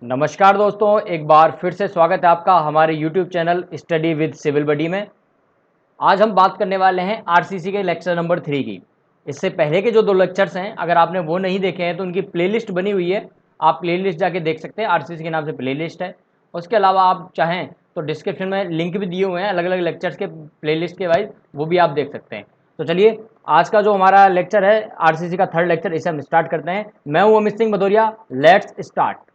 नमस्कार दोस्तों, एक बार फिर से स्वागत है आपका हमारे YouTube channel study with civil buddy में। आज हम बात करने वाले हैं आरसीसी के लेक्चर नंबर 3 की। इससे पहले के जो 2 लेक्चर्स हैं, अगर आपने वो नहीं देखे हैं तो उनकी प्लेलिस्ट बनी हुई है, आप प्लेलिस्ट जाके देख सकते हैं। आरसीसी के नाम से प्लेलिस्ट है। उसके अलावा आप चाहें तो डिस्क्रिप्शन में लिंक भी दिए हुए हैं अलग अलग लेक्चर्स के प्लेलिस्ट के वाइज, वो भी आप देख सकते हैं। तो चलिए, आज का जो हमारा लेक्चर है आरसीसी का 3rd लेक्चर, इसे हम स्टार्ट करते हैं। मैं हूँ अमित सिंह भदौरिया। Let's start.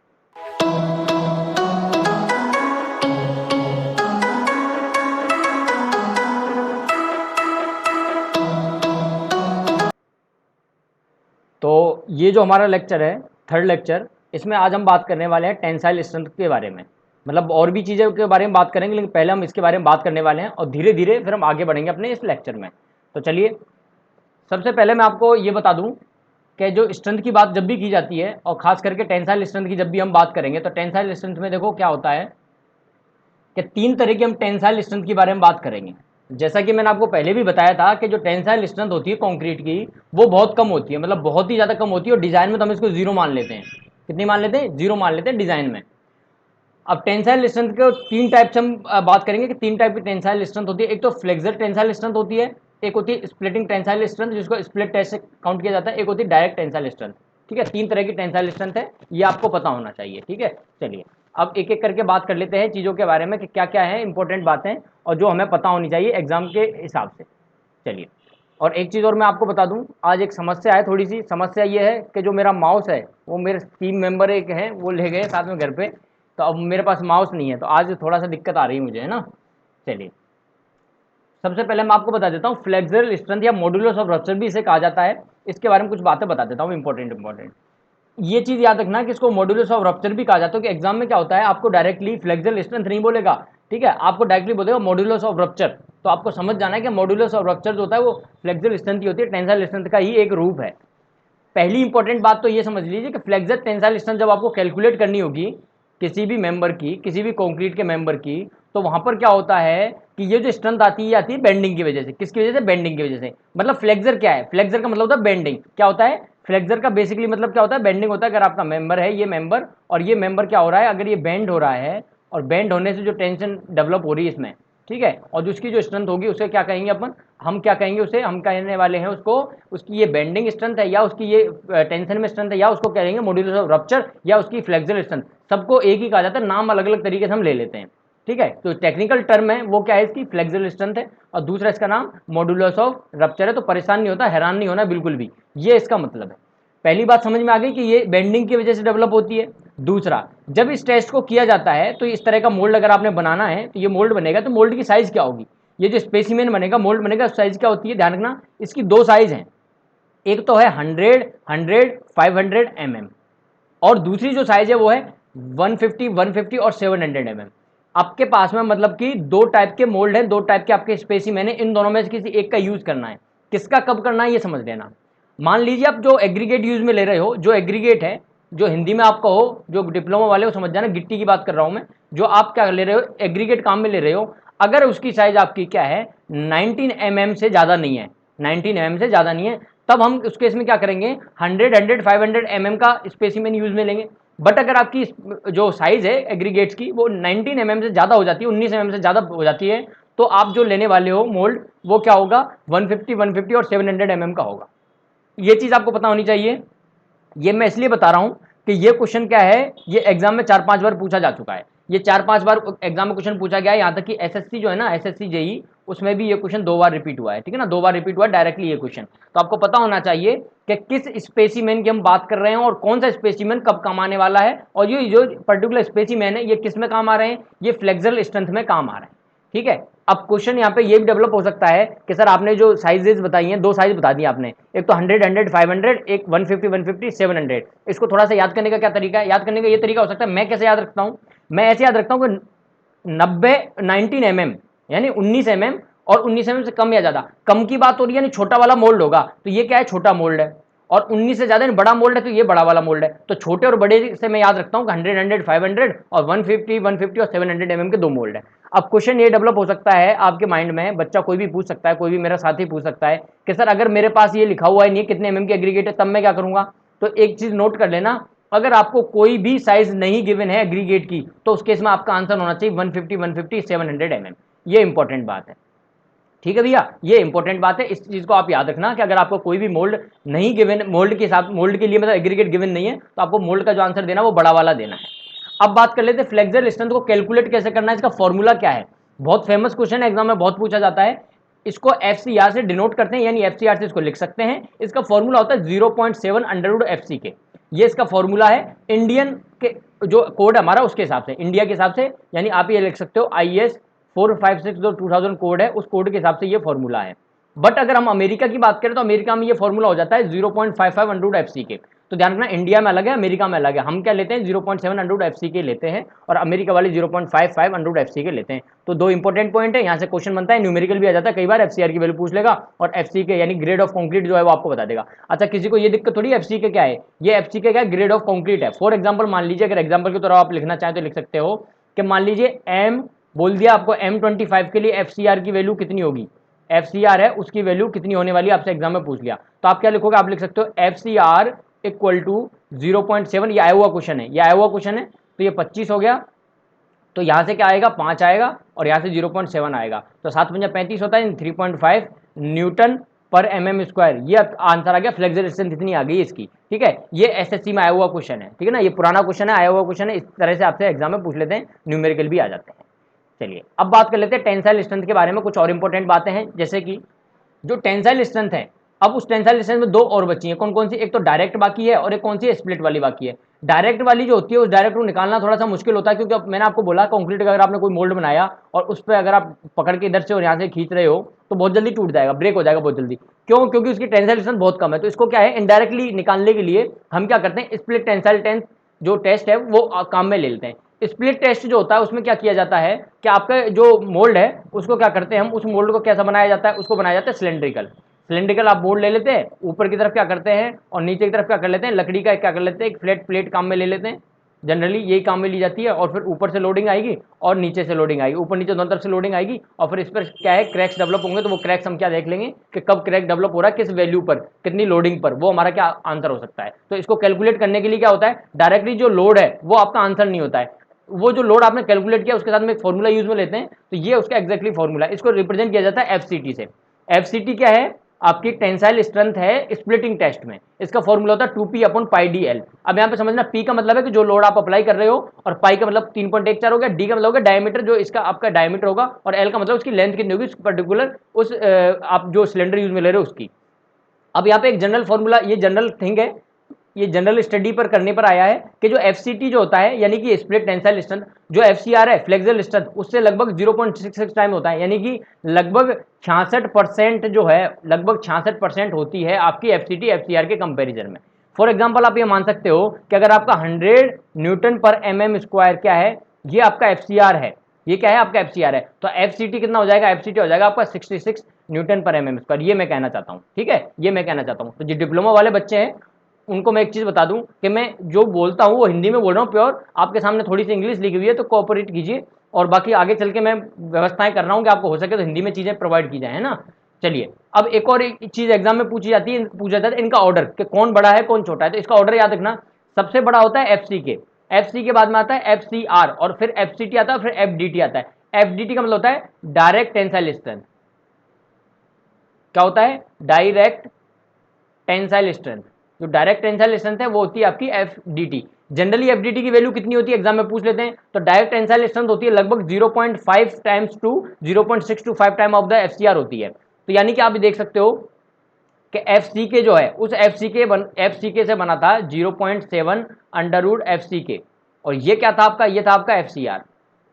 तो ये जो हमारा लेक्चर है 3rd लेक्चर, इसमें आज हम बात करने वाले हैं टेंसाइल स्ट्रेंथ के बारे में। मतलब और भी चीज़ों के बारे में बात करेंगे, लेकिन पहले हम इसके बारे में बात करने वाले हैं और धीरे धीरे फिर हम आगे बढ़ेंगे अपने इस लेक्चर में। तो चलिए, सबसे पहले मैं आपको ये बता दूं कि जो स्ट्रेंथ की बात जब भी की जाती है, और खास करके टेंसाइल स्ट्रेंथ की जब भी हम बात करेंगे, तो टेंसाइल स्ट्रेंथ में देखो क्या होता है कि 3 तरह की हम टेंसाइल स्ट्रेंथ के बारे में बात करेंगे। जैसा कि मैंने आपको पहले भी बताया था कि जो टेंसाइल स्ट्रेंथ होती है कंक्रीट की, वो बहुत कम होती है, मतलब बहुत ही ज़्यादा कम होती है, और डिज़ाइन में तो हम इसको 0 मान लेते हैं। कितनी मान लेते हैं? 0 मान लेते हैं डिज़ाइन में। अब टेंसाइल स्ट्रेंथ के 3 टाइप से हम बात करेंगे कि 3 टाइप की टेंसाइल स्ट्रेंथ होती है। एक तो फ्लेक्सर टेंसाइल स्ट्रेंथ होती है, एक होती है स्प्लिटिंग टेंसाइल स्ट्रेंथ, जिसको स्प्लिट टेस्ट से काउंट किया जाता है, एक होती है डायरेक्ट टेंसाइल स्ट्रेंथ। ठीक है, 3 तरह की टेंसाइल स्ट्रेंथ है, ये आपको पता होना चाहिए। ठीक है, चलिए अब एक एक करके बात कर लेते हैं चीज़ों के बारे में कि क्या क्या है इंपॉर्टेंट बातें और जो हमें पता होनी चाहिए एग्जाम के हिसाब से। चलिए, और एक चीज़ और मैं आपको बता दूं, आज एक समस्या है। थोड़ी सी समस्या ये है कि जो मेरा माउस है, वो मेरे टीम मेंबर एक है, वो ले गए साथ में घर पे, तो अब मेरे पास माउस नहीं है, तो आज थोड़ा सा दिक्कत आ रही है मुझे, है ना। चलिए, सबसे पहले मैं आपको बता देता हूँ फ्लेक्सुरल स्ट्रेंथ या मॉड्यूलस ऑफ रप्चर भी इसे कहा जाता है। इसके बारे में कुछ बातें बता देता हूँ इंपॉर्टेंट। ये चीज़ याद रखना कि इसको मॉड्यूलस ऑफ रप्चर भी कहा जाता है, कि एग्जाम में क्या होता है, आपको डायरेक्टली फ्लेक्सुरल स्ट्रेंथ नहीं बोलेगा। ठीक है, आपको डायरेक्टली बोलेगा मॉड्यूलस ऑफ रप्चर। तो आपको समझ जाना है कि मॉड्यूलस ऑफ रप्चर जो होता है वो फ्लेक्सुरल स्ट्रेंथ ही होती है, टेंसाइल स्ट्रेंथ का ही एक रूप है। पहली इंपॉर्टेंट बात तो ये समझ लीजिए कि फ्लेक्सर टेंसाइल स्ट्रेंथ जब आपको कैलकुलेट करनी होगी किसी भी मेंबर की, किसी भी कंक्रीट के मेंबर की, तो वहां पर क्या होता है कि ये जो स्ट्रेंथ आती है बेंडिंग की वजह से। किसकी वजह से? बेंडिंग की वजह से। मतलब फ्लेक्सर क्या है? फ्लेक्सर का मतलब होता है बेंडिंग। क्या होता है फ्लेक्सर का? बेसिकली मतलब क्या होता है? बेंडिंग होता है। अगर आपका मेंबर है, ये मेंबर, और ये मेंबर क्या हो रहा है, अगर ये बेंड हो रहा है, और बेंड होने से जो टेंशन डेवलप हो रही है इसमें, ठीक है, और जो उसकी जो स्ट्रेंथ होगी उसे क्या कहेंगे अपन? हम क्या कहेंगे उसे? हम कहने वाले हैं उसको, उसकी ये बेंडिंग स्ट्रेंथ है, या उसकी ये टेंशन में स्ट्रेंथ है, या उसको कहेंगे मॉड्यूलस ऑफ रप्चर, या उसकी फ्लेक्सुरल स्ट्रेंथ। सबको एक ही कहा जाता है, नाम अलग अलग तरीके से हम ले लेते हैं। ठीक है, तो टेक्निकल टर्म है वो क्या है? इसकी फ्लेक्सुरल स्ट्रेंथ है, और दूसरा इसका नाम मॉड्यूलस ऑफ रप्चर है। तो परेशान नहीं होता, हैरान नहीं होना बिल्कुल भी, ये इसका मतलब है। पहली बात समझ में आ गई कि ये बेंडिंग की वजह से डेवलप होती है। दूसरा, जब इस टेस्ट को किया जाता है तो इस तरह का मोल्ड अगर आपने बनाना है, तो ये मोल्ड बनेगा, तो मोल्ड की साइज क्या होगी? ये जो स्पेसिमेन बनेगा, मोल्ड बनेगा, साइज क्या होती है? ध्यान रखना, इसकी 2 साइज हैं। एक तो है 100, 500 mm, और दूसरी जो साइज है वो है 150 और 700 mm। आपके पास में मतलब कि 2 टाइप के मोल्ड हैं, 2 टाइप के आपके स्पेसिमेन है, इन दोनों में से किसी एक का यूज करना है। किसका कब करना है ये समझ लेना। मान लीजिए आप जो एग्रीगेट यूज में ले रहे हो, जो एग्रीगेट है, जो हिंदी में आप कहो, जो डिप्लोमा वाले हो समझ जाना, गिट्टी की बात कर रहा हूं मैं, जो आप क्या ले रहे हो, एग्रीगेट काम में ले रहे हो, अगर उसकी साइज आपकी क्या है, 19 mm से ज़्यादा नहीं है, 19 mm से ज़्यादा नहीं है, तब हम उस केस में क्या करेंगे, 100, 500 mm का स्पेसिमेन यूज में लेंगे। बट अगर आपकी जो साइज है एग्रीगेट्स की वो 19 mm से ज़्यादा हो जाती है, 19 mm से ज़्यादा हो जाती है, तो आप जो लेने वाले हो मोल्ड, वो क्या होगा, 150 और 700 mm का होगा। ये चीज़ आपको पता होनी चाहिए। ये मैं इसलिए बता रहा हूं कि ये क्वेश्चन क्या है, ये एग्जाम में 4-5 बार पूछा जा चुका है। ये 4-5 बार एग्जाम में क्वेश्चन पूछा गया है, यहां तक कि एसएससी जो है ना, एसएससी जेई, उसमें भी ये क्वेश्चन 2 बार रिपीट हुआ है। ठीक है ना, 2 बार रिपीट हुआ है डायरेक्टली ये क्वेश्चन। तो आपको पता होना चाहिए कि किस स्पेसिमेन की हम बात कर रहे हैं और कौन सा स्पेसिमेन कब काम आने वाला है, और ये जो पर्टिकुलर स्पेसिमेन है ये किस में काम आ रहे हैं, ये फ्लेक्सुरल स्ट्रेंथ में काम आ रहे हैं। ठीक है, अब क्वेश्चन यहाँ पे ये भी डेवलप हो सकता है कि सर आपने जो साइजेस बताई हैं, 2 साइज बता दी आपने, एक तो 100, 500, एक 150, 700। इसको थोड़ा सा याद करने का क्या तरीका है? याद करने का ये तरीका हो सकता है, मैं कैसे याद रखता हूँ, मैं ऐसे याद रखता हूँ कि 19 mm यानी 19 mm, और 19 mm से कम या ज्यादा, कम की बात हो रही है, यानी छोटा वाला मोल्ड होगा, तो ये क्या है, छोटा मोल्ड है, और 19 से ज्यादा बड़ा मोल्ड है, तो ये बड़ा वाला मोल्ड है। तो छोटे और बड़े से मैं याद रखता हूँ कि 100, 500 और 150 और 700 mm के 2 मोल्ड है। अब क्वेश्चन ये डेवलप हो सकता है आपके माइंड में, बच्चा कोई भी पूछ सकता है, कोई भी मेरा साथी पूछ सकता है कि सर अगर मेरे पास ये लिखा हुआ है नहीं कितने mm की एग्रीगेट है, तब मैं क्या करूंगा? तो एक चीज नोट कर लेना अगर आपको कोई भी साइज नहीं गिवन है एग्रीगेट की, तो उस केस में आपका आंसर होना चाहिए 150, 150, 700 mm। ये इंपॉर्टेंट बात है, ठीक है भैया, ये इंपॉर्टेंट बात है। इस चीज को आप याद रखना कि अगर आपको कोई भी मोल्ड नहीं गिवन, मोल्ड के साथ, मोल्ड के लिए मतलब एग्रीगेट गिवन नहीं है, तो आपको मोल्ड का जो आंसर देना वो बड़ा वाला देना है। अब बात कर लेते हैं फ्लेक्सुरल स्ट्रेंथ को कैलकुलेट कैसे करना है, इसका फॉर्मूला क्या है। बहुत फेमस क्वेश्चन है, एग्जाम में बहुत पूछा जाता है। इसको FCR से डिनोट करते हैं, यानी FCR से इसको लिख सकते हैं। इसका फॉर्मूला होता है 0.7 अंडर FC के, ये इसका फॉर्मूला है इंडियन के जो कोड हमारा उसके हिसाब से, इंडिया के हिसाब से, यानी आप ये लिख सकते हो IS 456 जो 2000 कोड है, उस कोड के हिसाब से ये फॉर्मूला है। बट अगर हम अमेरिका की बात करें तो अमेरिका में ये फॉर्मूला हो जाता है 0.55 अंडर FC के। तो ध्यान रखना, इंडिया में अलग है, अमेरिका में अलग है। हम क्या लेते हैं 0.7 अंडर FC के लेते हैं, और अमेरिका वाले 0.55 अंडर FC के लेते हैं। तो दो इंपॉर्टेंट पॉइंट है, यहाँ से क्वेश्चन बनता है, न्यूमेरिकल भी आ जाता है, कई बार FCR की वैल्यू पूछ लेगा और FC के यानी ग्रेड ऑफ कंक्रीट जो है वो आपको बता देगा। अच्छा, किसी को ये दिक्कत थोड़ी FC के क्या है, ये FC के क्या है, ग्रेड ऑफ कंक्रीट है। फॉर एग्जाम्पल मान लीजिए, अगर एग्जाम्पल की तरह आप लिखना चाहें तो लिख सकते हो कि मान लीजिए M बोल दिया आपको, M25 के लिए FCR की वैल्यू कितनी होगी, FCR है उसकी वैल्यू कितनी होने वाली है, आपसे एग्जाम में पूछ लिया, तो आप क्या लिखोगे, आप लिख सकते हो FCR इक्वल टू 0.7। ये आया हुआ क्वेश्चन है, ये आया हुआ क्वेश्चन है, तो ये 25 हो गया, तो यहाँ से क्या आएगा 5 आएगा, और यहाँ से 0.7 आएगा, तो 7 पंजा 35 होता है, 3.5 न्यूटन पर mm²। ये आंसर आ गया, फ्लेक्सुरल स्ट्रेंथ इतनी आ गई इसकी, ठीक है। ये SSC में आया हुआ क्वेश्चन है, ठीक है ना, ये पुराना क्वेश्चन है, आया हुआ क्वेश्चन है, इस तरह से आपसे एग्जाम में पूछ लेते हैं, न्यूमेरिकल भी आ जाते हैं। चलिए अब बात कर लेते हैं टेंसाइल स्ट्रेंथ के बारे में, कुछ और इंपॉर्टेंट बातें हैं, जैसे कि जो टेंसाइल स्ट्रेंथ है, अब उस टेंसाइल स्ट्रेंथ में दो और बची हैं, कौन कौन सी, एक तो डायरेक्ट बाकी है और एक कौन सी है, स्प्लिट वाली बाकी है। डायरेक्ट वाली जो होती है, उस डायरेक्ट को निकालना थोड़ा सा मुश्किल होता है, क्योंकि अब मैंने आपको बोला कंक्रीट का अगर आपने कोई मोल्ड बनाया और उस पर अगर आप पकड़ के इधर से और यहाँ से खींच रहे हो तो बहुत जल्दी टूट जाएगा, ब्रेक हो जाएगा बहुत जल्दी। क्यों, क्योंकि उसकी टेंसाइल स्ट्रेंथ बहुत कम है। तो इसको क्या है, इनडायरेक्टली निकालने के लिए हम क्या करते हैं, स्प्लिट टेंसाइल टेंस जो टेस्ट है वो काम में ले लेते हैं। स्प्लिट टेस्ट जो होता है उसमें क्या किया जाता है कि आपका जो मोल्ड है उसको क्या करते हैं हम, उस मोल्ड को कैसा बनाया जाता है, उसको बनाया जाता है सिलेंड्रिकल। सिलेंड्रिकल आप मोल्ड ले लेते हैं, ऊपर की तरफ क्या करते हैं और नीचे की तरफ क्या कर लेते हैं, लकड़ी का क्या कर लेते हैं, एक फ्लैट प्लेट काम में ले लेते हैं, जनरली यही काम में ली जाती है, और फिर ऊपर से लोडिंग आएगी और नीचे से लोडिंग आएगी, ऊपर नीचे दोनों तरफ से लोडिंग आएगी, और फिर इस पर क्या है क्रैक्स डेवलप होंगे। तो वो क्रैक्स हम क्या देख लेंगे कि कब क्रैक डेवलप हो रहा है, किस वैल्यू पर, कितनी लोडिंग पर, वो हमारा क्या आंसर हो सकता है। तो इसको कैलकुलेट करने के लिए क्या होता है, डायरेक्टली जो लोड है वो आपका आंसर नहीं होता है, वो जो लोड आपने कैलकुलेट किया उसके साथ में एक फॉर्मूला यूज में लेते हैं, तो ये उसका एक्जैक्टली फॉर्मूला है। इसको रिप्रेजेंट किया जाता है FCT से। FCT क्या है, आपकी टेंसाइल स्ट्रेंथ है स्प्लिटिंग टेस्ट में, इसका फॉर्मूला होता है 2P/πdl। अब यहाँ पे समझना, P का मतलब है कि जो लोड आप अप्लाई कर रहे हो, और पाई का मतलब 3.14 हो गया, D का मतलब होगा डायमीटर, जो इसका आपका डायमीटर होगा, और L का मतलब उसकी लेंथ कितनी होगी पर्टिकुलर उस आप जो सिलेंडर यूज में ले रहे हो उसकी। अब यहाँ पे एक जनरल फॉर्मूला, ये जनरल थिंग है, ये जनरल स्टडी पर करने पर आया है कि जो FCT जो होता है यानी कि स्प्लिट टेंसाइल स्ट्रेंथ, जो FCR है फ्लेक्सुरल स्ट्रेंथ, उससे लगभग 0.66 टाइम होता है, यानी कि लगभग 66% जो है, लगभग 66% होती है आपकी FCT FCR के कंपैरिजन में। फॉर एग्जांपल आप ये मान सकते हो कि अगर आपका 100 न्यूटन पर mm² क्या है, ये आपका FCR है, ये क्या है आपका FCR है, तो FCT कितना हो जाएगा, FCT हो जाएगा आपका 66 न्यूटन पर mm²। ये मैं कहना चाहता हूँ, ठीक है, ये मैं कहना चाहता हूँ। तो जो डिप्लोमा वाले बच्चे हैं उनको मैं एक चीज बता दूं कि मैं जो बोलता हूं वो हिंदी में बोल रहा हूं प्योर, आपके सामने थोड़ी सी इंग्लिश लिखी हुई है तो कोऑपरेट कीजिए, और बाकी आगे चल के मैं व्यवस्थाएं कर रहा हूं कि आपको हो सके तो हिंदी में चीजें प्रोवाइड की जाए, है ना। चलिए अब एक और एक चीज एग्जाम में पूछी जाती है, पूछा जाता है इनका ऑर्डर कि कौन बड़ा है कौन छोटा है। तो इसका ऑर्डर याद रखना, सबसे बड़ा होता है FCK, FC के बाद में आता है FCR, और फिर FCT आता है, फिर FDT आता है। FDT का मतलब होता है डायरेक्ट टेंसाइल स्ट्रेंथ। क्या होता है, डायरेक्ट टेंसाइल स्ट्रेंथ। जो डायरेक्ट टेंसाइल स्ट्रेंथ है वो होती है आपकी FDT। जनरली FDT की वैल्यू कितनी होती है, एग्जाम में पूछ लेते हैं, तो डायरेक्ट टेंसाइल स्ट्रेंथ होती है लगभग 0.5 times two 0.625 time of the FCR होती है। तो यानी कि आप देख सकते हो कि FCK जो है उस FCK से बना था 0.7 अंडर FCK, और ये क्या था आपका, ये था आपका FCR,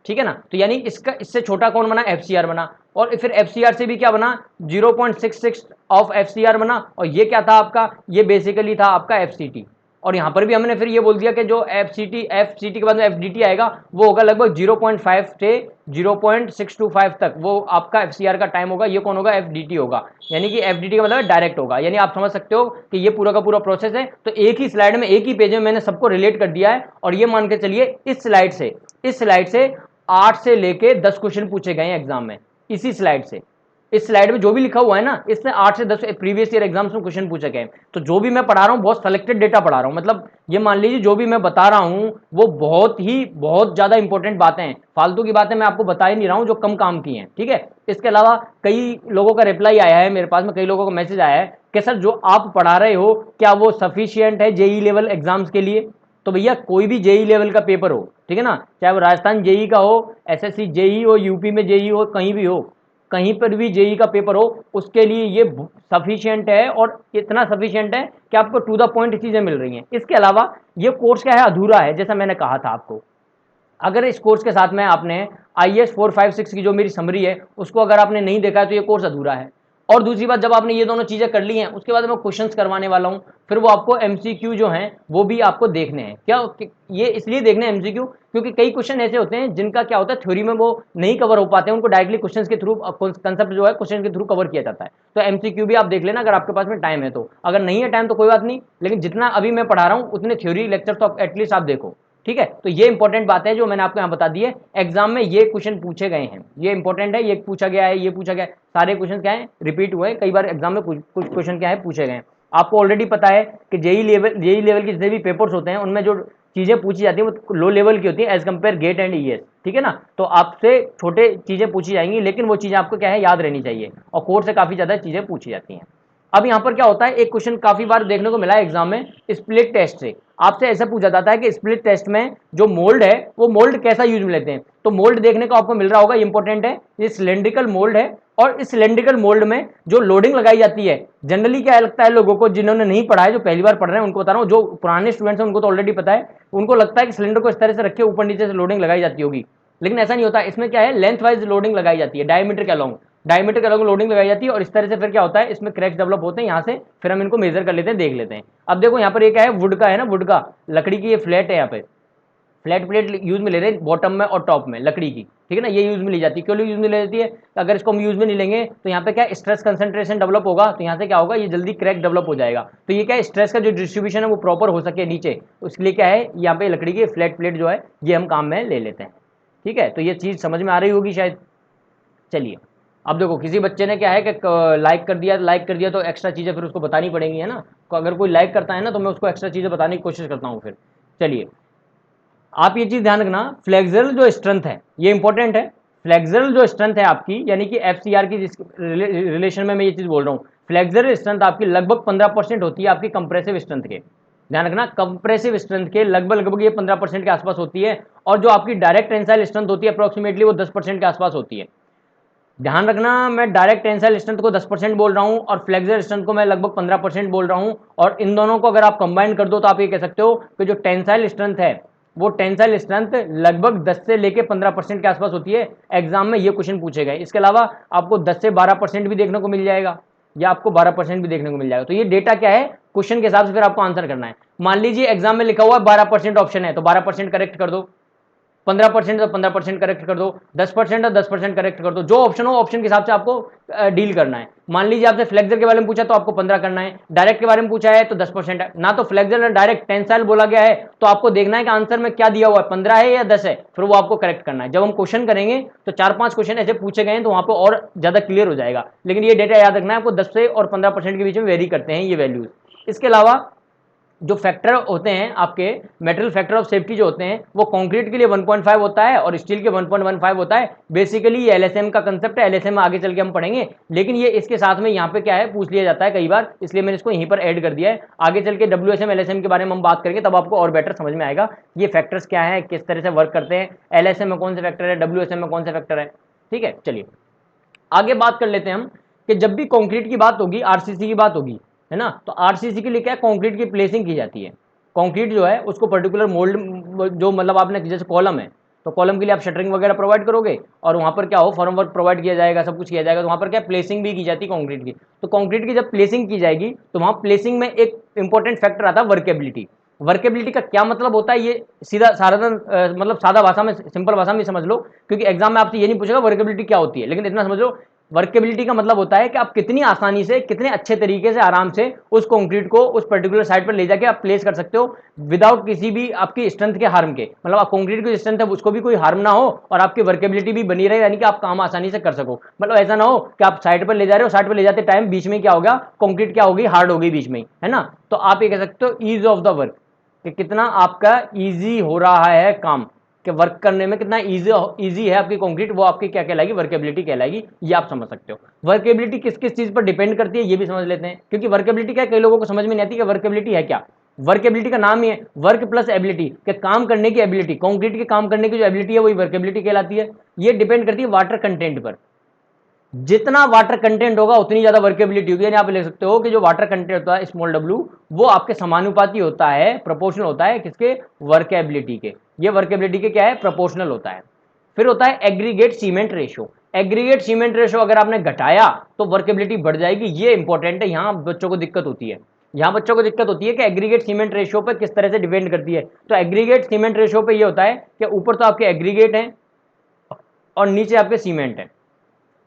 ठीक है ना। तो यानी इसका इससे छोटा कौन बना, FCR बना, और फिर FCR से भी क्या बना 0.66 ऑफ FCR बना, और ये क्या था आपका, ये बेसिकली था आपका FCT। और यहाँ पर भी हमने फिर ये बोल दिया कि जो FCT के बाद में FDT आएगा वो होगा लगभग 0.5 से 0.625 तक, वो आपका FCR का टाइम होगा, ये कौन होगा, FDT होगा। यानी कि FDT का मतलब डायरेक्ट होगा, यानी आप समझ सकते हो कि ये पूरा का पूरा प्रोसेस है। तो एक ही स्लाइड में, एक ही पेज में मैंने सबको रिलेट कर दिया है, और ये मान के चलिए इस स्लाइड से 8 से लेके 10 क्वेश्चन पूछे गए हैं एग्जाम में, इसी स्लाइड से इस स्लाइड में जो भी लिखा हुआ है ना, इससे 8 से 10 प्रीवियस ईयर एग्जाम्स में क्वेश्चन पूछे गए। तो जो भी मैं पढ़ा रहा हूँ बहुत सिलेक्टेड डेटा पढ़ा रहा हूँ, मतलब ये मान लीजिए जो भी मैं बता रहा हूँ वो बहुत ज्यादा इंपॉर्टेंट बातें हैं, फालतू की बातें मैं आपको बता ही नहीं रहा हूँ जो कम काम की हैं, ठीक है। इसके अलावा कई लोगों का रिप्लाई आया है मेरे पास में, कई लोगों का मैसेज आया है कि सर जो आप पढ़ा रहे हो क्या वो सफिशियंट है जेई लेवल एग्जाम्स के लिए। तो भैया कोई भी जेई लेवल का पेपर हो, ठीक है ना, चाहे वो राजस्थान जेई का हो, एसएससी जेई हो, यूपी में जेई हो, कहीं भी हो, कहीं पर भी जेई का पेपर हो, उसके लिए ये सफिशिएंट है, और इतना सफिशिएंट है कि आपको टू द पॉइंट चीजें मिल रही हैं। इसके अलावा ये कोर्स क्या है, अधूरा है, जैसा मैंने कहा था आपको। अगर इस कोर्स के साथ में आपने IAS 456 की जो मेरी समरी है उसको अगर आपने नहीं देखा है तो ये कोर्स अधूरा है। और दूसरी बात, जब आपने ये दोनों चीजें कर ली हैं उसके बाद मैं क्वेश्चंस करवाने वाला हूं, फिर वो आपको MCQ जो हैं वो भी आपको देखने हैं। क्या ये इसलिए देखने हैं MCQ, क्योंकि कई क्वेश्चन ऐसे होते हैं जिनका क्या होता है थ्योरी में वो नहीं कवर हो पाते हैं, उनको डायरेक्टली क्वेश्चन के थ्रू कंसेप्ट जो है क्वेश्चन के थ्रू कवर किया जाता है। तो MCQ भी आप देख लेना अगर आपके पास में टाइम है तो, अगर नहीं है टाइम तो कोई बात नहीं, लेकिन जितना अभी मैं पढ़ा रहा हूँ उतने थ्योरी लेक्चर तो एटलीस्ट आप देखो, ठीक है। तो ये इंपॉर्टेंट बात है जो मैंने आपको यहाँ बता दी है, एग्जाम में ये क्वेश्चन पूछे गए हैं, ये इंपॉर्टेंट है, ये पूछा गया है, ये पूछा गया है, सारे क्वेश्चन क्या है रिपीट हुए, कई बार एग्जाम में कुछ क्वेश्चन क्या है पूछे गए। आपको ऑलरेडी पता है कि जेई लेवल के जितने भी पेपर्स होते हैं उनमें जो चीजें पूछी जाती है वो लो लेवल की होती है as compare gate and ES, ठीक है ना। तो आपसे छोटे चीजें पूछी जाएंगी, लेकिन वो चीजें आपको क्या है याद रहनी चाहिए, और कोर्स से काफी ज्यादा चीजें पूछी जाती हैं। अब यहाँ पर क्या होता है, एक क्वेश्चन काफी बार देखने को मिला है एग्जाम में, स्प्लिट टेस्ट से आपसे ऐसा पूछा जाता है कि स्प्लिट टेस्ट में जो मोल्ड है वो मोल्ड कैसा यूज में लेते हैं। तो मोल्ड देखने को आपको मिल रहा होगा, इंपॉर्टेंट है, ये सिलेंड्रिकल मोल्ड है, और इस सिलेंड्रिकल मोल्ड में जो लोडिंग लगाई जाती है, जनरली क्या लगता है लोगों को जिन्होंने नहीं पढ़ा है, जो पहली बार पढ़ रहे हैं उनको बता रहा हूँ, जो पुराने स्टूडेंट्स हैं उनको तो ऑलरेडी पता है, उनको लगता है कि सिलेंडर को इस तरह से रखे ऊपर नीचे से लोडिंग लगाई जाती होगी, लेकिन ऐसा नहीं होता। इसमें क्या है, लेंथ वाइज लोडिंग लगाई जाती है, डायमीटर के अलोंग, डायमीटर के अलोंग लोडिंग लगाई जाती है, और इस तरह से फिर क्या होता है इसमें क्रैक्स डेवलप होते हैं, यहाँ से फिर हम इनको मेजर कर लेते हैं, देख लेते हैं। अब देखो यहाँ पर ये क्या है, वुड का है ना, वुड का, लकड़ी की ये फ्लैट है, यहाँ पे फ्लैट प्लेट यूज में ले रहे हैं बॉटम में और टॉप में लकड़ी की, ठीक है ना, ये यूज में ली जाती है। क्यों यूज में ले जाती है, अगर इसको हम यूज में नहीं लेंगे तो यहाँ पे क्या स्ट्रेस कंसंट्रेशन डेवलप होगा, तो यहाँ से क्या होगा ये जल्दी क्रैक डेवलप हो जाएगा। तो ये क्या है, स्ट्रेस का जो डिस्ट्रीब्यूशन है वो प्रॉपर हो सके नीचे, तो इसलिए क्या है यहाँ पे लकड़ी की फ्लैट प्लेट जो है ये हम काम में ले लेते हैं, ठीक है। तो ये चीज समझ में आ रही होगी शायद। चलिए अब देखो, किसी बच्चे ने क्या है कि लाइक कर दिया तो एक्स्ट्रा चीजें फिर उसको बतानी पड़ेंगी, है ना। तो अगर कोई लाइक करता है ना तो मैं उसको एक्स्ट्रा चीजें बताने की कोशिश करता हूँ फिर। चलिए आप ये चीज ध्यान रखना, फ्लेक्सुरल जो स्ट्रेंथ है ये इंपॉर्टेंट है। फ्लेक्सुरल जो स्ट्रेंथ है आपकी, यानी कि FCR की जिस रिलेशन में मैं ये चीज बोल रहा हूँ, फ्लेक्सुरल स्ट्रेंथ आपकी लगभग 15% होती है आपकी कंप्रेसिव स्ट्रेंथ के। ध्यान रखना, कंप्रेसिव स्ट्रेंथ के लगभग ये 15% के आसपास होती है, और जो आपकी डायरेक्ट टेंसाइल स्ट्रेंथ होती है अप्रोक्सीमेटली वो 10% के आसपास होती है। ध्यान रखना, मैं डायरेक्ट टेंसाइल स्ट्रेंथ को 10% बोल रहा हूं और फ्लेक्सुरल स्ट्रेंथ को मैं लगभग 15% बोल रहा हूं, और इन दोनों को अगर आप कंबाइन कर दो तो आप ये कह सकते हो कि जो टेंसाइल स्ट्रेंथ है वो टेंसाइल स्ट्रेंथ लगभग 10 से लेके 15% के आसपास होती है। एग्जाम में ये क्वेश्चन पूछे गए। इसके अलावा आपको 10 से 12% भी देखने को मिल जाएगा, या आपको 12% भी देखने को मिल जाएगा। तो ये डेटा क्या है, क्वेश्चन के हिसाब से फिर आपको आंसर करना है। मान लीजिए एग्जाम में लिखा हुआ है 12% ऑप्शन है, तो 12% करेक्ट कर दो, 15% तो 15% करेक्ट कर दो, 10% तो 10% करेक्ट कर दो, जो ऑप्शन हो ऑप्शन के हिसाब से आपको डील करना है। मान लीजिए आपसे फ्लेक्सर के बारे में पूछा तो आपको 15 करना है, डायरेक्ट के बारे में पूछा है तो 10% है ना, तो फ्लेक्सर और डायरेक्ट टेंसाइल बोला गया है तो आपको देखना है कि आंसर में क्या दिया हुआ है, 15 है या 10 है, फिर वो आपको करेक्ट करना है। जब हम क्वेश्चन करेंगे तो 4-5 क्वेश्चन ऐसे पूछे गए हैं तो वहां पर और ज्यादा क्लियर हो जाएगा, लेकिन ये डेटा याद रखना है आपको 10 से और 15% के बीच में वेरी करते हैं ये वैल्यूज। इसके अलावा जो फैक्टर होते हैं आपके मेटल फैक्टर ऑफ सेफ्टी जो होते हैं वो कंक्रीट के लिए 1.5 होता है और स्टील के 1.15 होता है। बेसिकली ये LSM का कंसेप्ट है, LSM आगे चल के हम पढ़ेंगे, लेकिन ये इसके साथ में यहाँ पे क्या है पूछ लिया जाता है कई बार, इसलिए मैंने इसको यहीं पर ऐड कर दिया है। आगे चल के WSM LSM के बारे में हम बात करेंगे तब आपको और बेटर समझ में आएगा ये फैक्टर्स क्या है, किस तरह से वर्क करते हैं, LSM में कौन से फैक्टर है, WSM में कौन से फैक्टर है, ठीक है। चलिए आगे बात कर लेते हैं हम कि जब भी कंक्रीट की बात होगी, RCC की बात होगी, है ना, तो RCC के लिए क्या कंक्रीट की प्लेसिंग की जाती है। कंक्रीट जो है उसको पर्टिकुलर मोल्ड जो मतलब आपने जैसे कॉलम है तो कॉलम के लिए आप शटरिंग वगैरह प्रोवाइड करोगे और वहां पर क्या हो फॉर्म वर्क प्रोवाइड किया जाएगा, सब कुछ किया जाएगा, तो वहां पर क्या प्लेसिंग भी की जाती है कंक्रीट की। तो कंक्रीट की जब प्लेसिंग की जाएगी तो वहां प्लेसिंग में एक इंपॉर्टेंट फैक्टर आता है वर्केबिलिटी। वर्केबिलिटी का क्या मतलब होता है ये सीधा साधारण मतलब सादा भाषा में सिंपल भाषा में समझ लो, क्योंकि एग्जाम में आपसे ये नहीं पूछेगा वर्केबिलिटी क्या होती है, लेकिन इतना समझ लो वर्केबिलिटी का मतलब होता है कि आप कितनी आसानी से, कितने अच्छे तरीके से, आराम से उस कंक्रीट को उस पर्टिकुलर साइड पर ले जाके आप प्लेस कर सकते हो विदाउट किसी भी आपकी स्ट्रेंथ के हार्म के। मतलब आप कंक्रीट की स्ट्रेंथ है उसको भी कोई हार्म ना हो और आपकी वर्केबिलिटी भी बनी रहे, यानी कि आप काम आसानी से कर सको। मतलब ऐसा ना हो कि आप साइड पर ले जा रहे हो, साइड पर ले जाते टाइम बीच में क्या होगा, कंक्रीट क्या होगी, हार्ड हो गई बीच में ही, है ना। तो आप ये कह सकते हो ईज ऑफ द वर्क, कि कितना आपका ईजी हो रहा है काम, कि वर्क करने में कितना इजी है आपकी कंक्रीट, वो आपकी क्या कहलाएगी, वर्केबिलिटी कहलाएगी। ये आप समझ सकते हो। वर्केबिलिटी किस किस चीज पर डिपेंड करती है ये भी समझ लेते हैं, क्योंकि वर्केबिलिटी क्या, कई लोगों को समझ में नहीं आती कि वर्केबिलिटी है क्या। वर्केबिलिटी का नाम ही है वर्क प्लस एबिलिटी, के काम करने की एबिलिटी, कंक्रीट के काम करने की जो एबिलिटी है वही वर्केबिलिटी कहलाती है। ये डिपेंड करती है वाटर कंटेंट पर। जितना वाटर कंटेंट होगा उतनी ज्यादा वर्केबिलिटी होगी। यानी आप ले सकते हो कि जो वाटर कंटेंट होता है स्मॉल डब्ल्यू, वो आपके समानुपाती होता है, प्रोपोर्शनल होता है किसके, वर्केबिलिटी के। ये वर्केबिलिटी के क्या है, प्रोपोर्शनल होता है। फिर होता है aggregate cement ratio. Aggregate cement ratio अगर आपने घटाया तो वर्केबिलिटी बढ़ जाएगी। ये इंपॉर्टेंट है, यहां बच्चों को दिक्कत होती है। यहां बच्चों को दिक्कत होती है कि एग्रीगेट सीमेंट रेशो पर किस तरह से डिपेंड करती है। तो एग्रीगेट सीमेंट रेशो पे ये होता है कि ऊपर तो आपके एग्रीगेट है और नीचे आपके सीमेंट है।